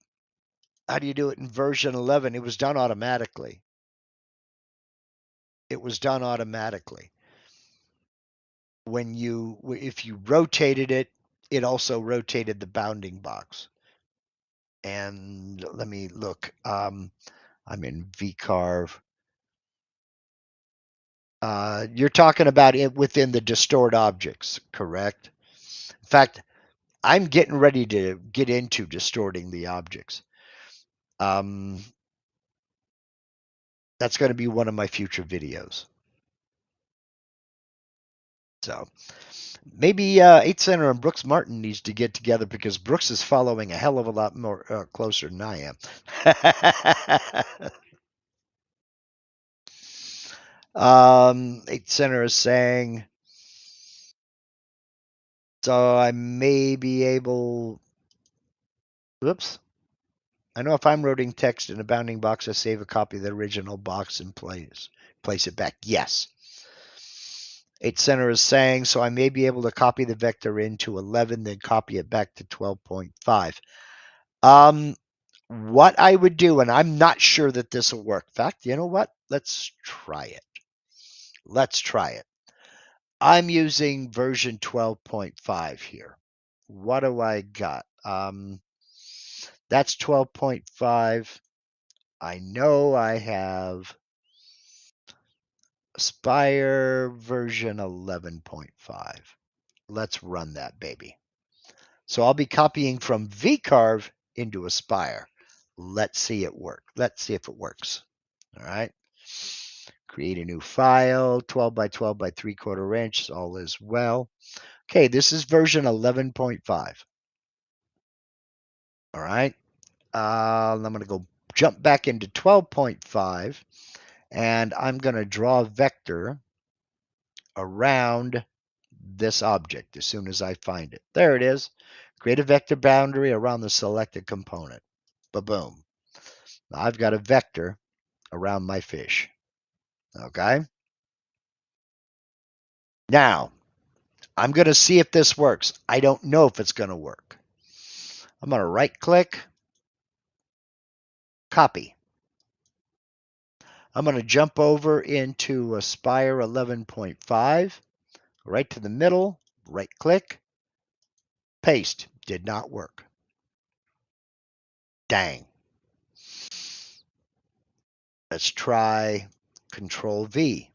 how do you do it in version 11? It was done automatically. It was done automatically. If you rotated it, it also rotated the bounding box. And let me look. I'm in vcarve. You're talking about it within the distort objects, correct? In fact, I'm getting ready to get into distorting the objects. That's going to be one of my future videos. So maybe 8 Center and Brooks Martin needs to get together, because Brooks is following a hell of a lot more closer than I am. 8 Center is saying, so I may be able. Whoops. I know if I'm writing text in a bounding box, I save a copy of the original box and place it back. Yes. 8 Center is saying, so I may be able to copy the vector into 11, then copy it back to 12.5. What I would do, and I'm not sure that this will work. In fact, you know what? Let's try it. Let's try it. I'm using version 12.5 here. What do I got? That's 12.5. I know I have Aspire version 11.5. Let's run that baby. So I'll be copying from vcarve into Aspire. Let's see it work. Let's see if it works. All right. Create a new file, 12 by 12 by 3/4 inch. All is well. Okay, this is version 11.5. All right. I'm going to go jump back into 12.5, and I'm going to draw a vector around this object as soon as I find it. There it is. Create a vector boundary around the selected component. Ba-boom. I've got a vector around my fish. Okay. Now, I'm going to see if this works. I don't know if it's going to work. I'm going to right click, copy. I'm going to jump over into Aspire 11.5, right to the middle, right click, paste. Did not work. Dang. Let's try Control V.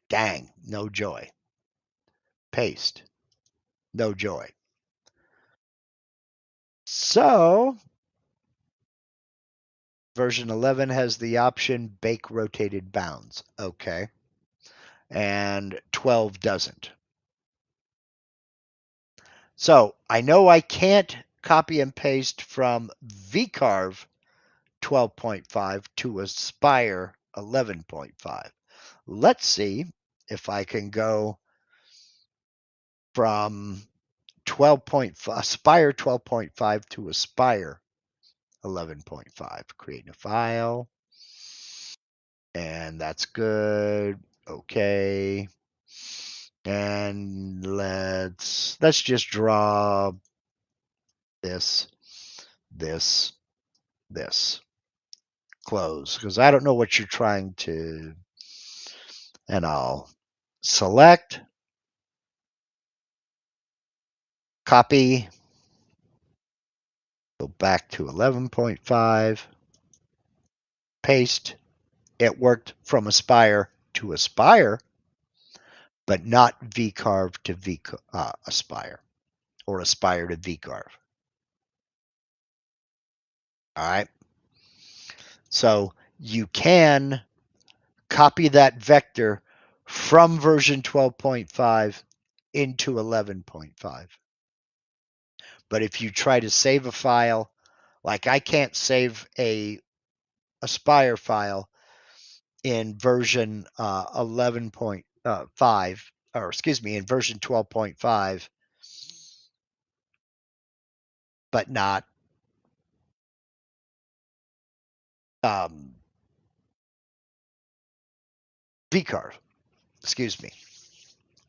Dang, no joy. Paste. No joy. So, version 11 has the option bake rotated bounds. Okay. And 12 doesn't. So, I know I can't copy and paste from vcarve 12.5 to Aspire 11.5. Let's see if I can go from Aspire 12.5 to Aspire 11.5. Create a file. And that's good. Okay. And let's just draw this. Close, because I don't know what you're trying to. And I'll select, copy, go back to 11.5, paste. It worked from Aspire to Aspire. but not V-carve to Aspire, or Aspire to V-carve. All right. So you can copy that vector from version 12.5 into 11.5. But if you try to save a file, like I can't save a Aspire file in version 11.5, or excuse me, in version 12.5, but not um, vcarve. Excuse me.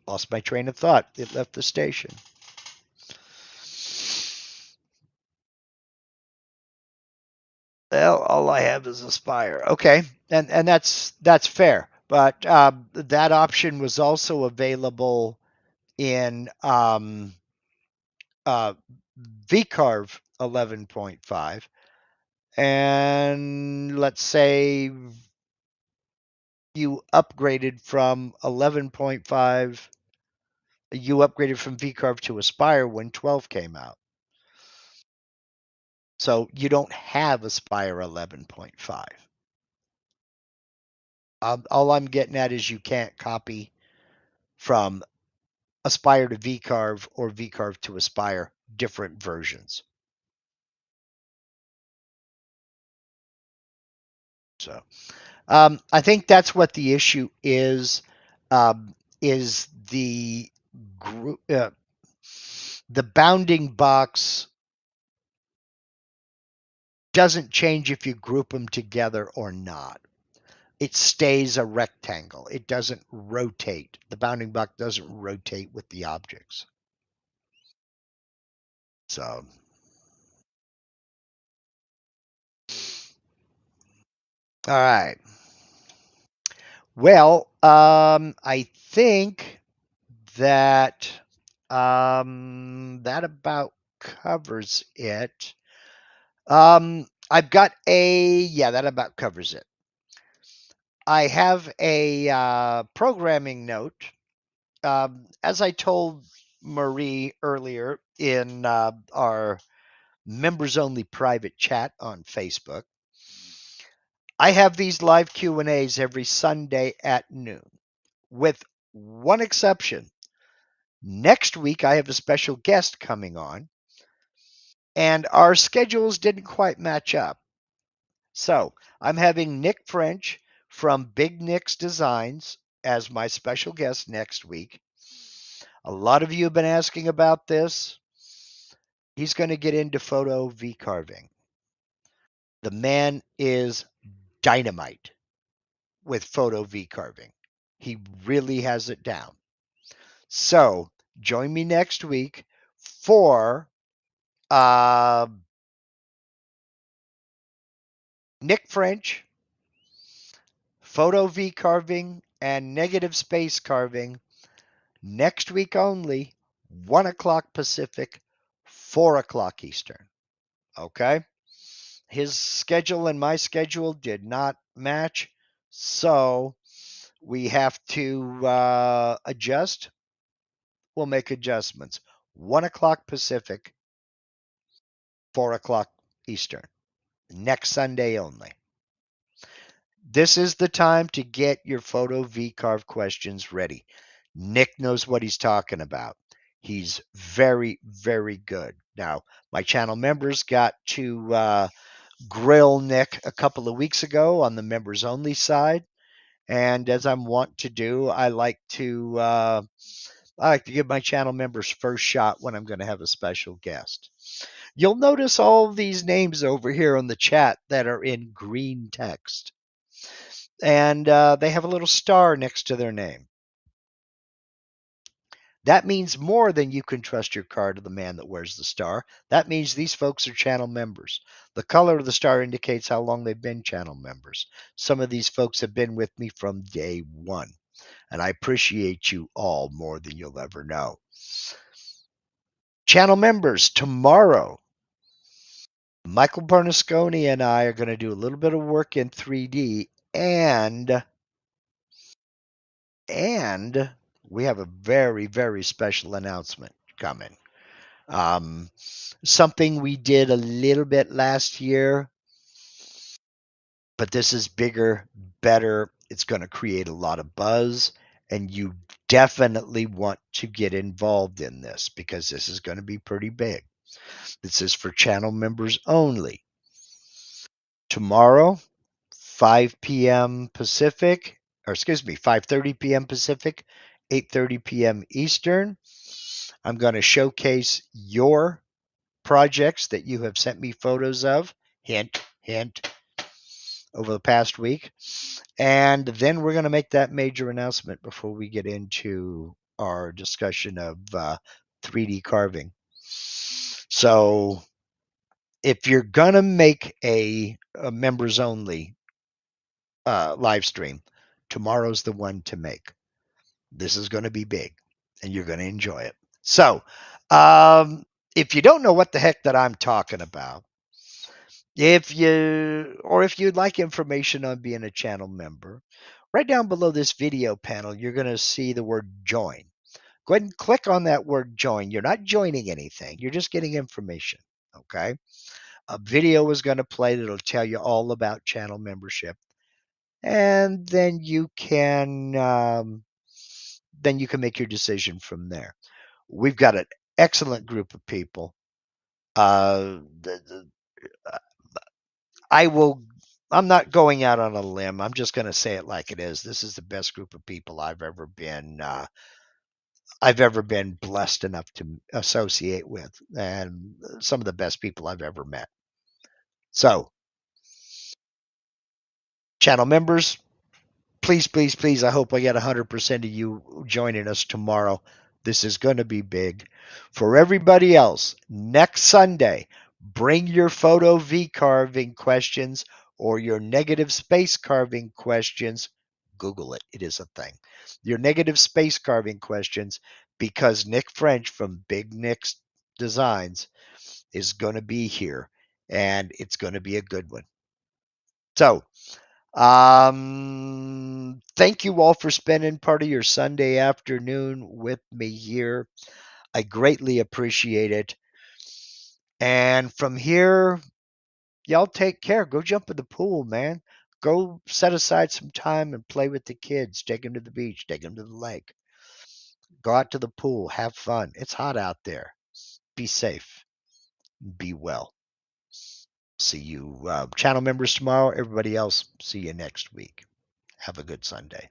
Lost my train of thought. It left the station. Well, all I have is Aspire. Okay, and that's fair. But that option was also available in vcarve 11.5. And let's say you upgraded from 11.5, you upgraded from vcarve to Aspire when 12 came out. So you don't have Aspire 11.5. All I'm getting at is you can't copy from Aspire to vcarve or vcarve to Aspire, different versions. So I think that's what the issue is the bounding box doesn't change if you group them together or not. It stays a rectangle. It doesn't rotate. The bounding box doesn't rotate with the objects. So, all right. Well, I think that that about covers it. I've got that about covers it. I have a programming note. As I told Marie earlier in our members only private chat on Facebook, I have these live Q&As every Sunday at noon, with one exception. Next week, I have a special guest coming on, and our schedules didn't quite match up. So I'm having Nick French from Big Nick's Designs as my special guest next week. A lot of you have been asking about this. He's going to get into photo V carving. The man is dynamite with photo V carving. He really has it down. So join me next week for Nick French, photo V carving, and negative space carving. Next week only, 1 o'clock Pacific, 4 o'clock Eastern. Okay? His schedule and my schedule did not match, so we have to adjust. We'll make adjustments. 1 o'clock Pacific, 4 o'clock Eastern. Next Sunday only. This is the time to get your photo V-carve questions ready. Nick knows what he's talking about. He's very, very good. Now, my channel members got to grill Nick a couple of weeks ago on the members only side. And as I'm wont to do, I like to give my channel members first shot when I'm going to have a special guest. You'll notice all these names over here on the chat that are in green text. And they have a little star next to their name. That means more than you can trust your car to the man that wears the star. That means these folks are channel members. The color of the star indicates how long they've been channel members. Some of these folks have been with me from day one, and I appreciate you all more than you'll ever know. Channel members, tomorrow, Michael Bernasconi and I are going to do a little bit of work in 3D, and we have a very, very special announcement coming. Um, Something we did a little bit last year, but this is bigger, better. It's going to create a lot of buzz, and you definitely want to get involved in this because this is going to be pretty big. This is for channel members only. Tomorrow, 5 p.m. Pacific, or excuse me, 5:30 p.m. Pacific, 8:30 p.m. Eastern. I'm going to showcase your projects that you have sent me photos of. Hint, hint, over the past week. And then we're going to make that major announcement before we get into our discussion of 3D carving. So if you're going to make a members only live stream, tomorrow's the one to make. This is going to be big and you're going to enjoy it. So if you don't know what the heck that I'm talking about, if you'd like information on being a channel member, right down below this video panel, you're going to see the word join. Go ahead and click on that word join. You're not joining anything. You're just getting information. Okay. A video is going to play that'll tell you all about channel membership. And then you can make your decision from there. We've got an excellent group of people. The, I will. I'm not going out on a limb. I'm just going to say it like it is. This is the best group of people I've ever been. I've ever been blessed enough to associate with, and some of the best people I've ever met. So, channel members, please, please, please. I hope I get 100% of you joining us tomorrow. This is going to be big. For everybody else, next Sunday, bring your photo V carving questions or your negative space carving questions. Google it. It is a thing. Your negative space carving questions, because Nick French from Big Nick's Designs is going to be here, and it's going to be a good one. So, thank you all for spending part of your Sunday afternoon with me here. I greatly appreciate it. And from here, y'all take care. Go jump in the pool, man. Go set aside some time and play with the kids. Take them to the beach, take them to the lake. Go out to the pool, have fun. It's hot out there. Be safe. Be well. See you channel members tomorrow. Everybody else, see you next week. Have a good Sunday.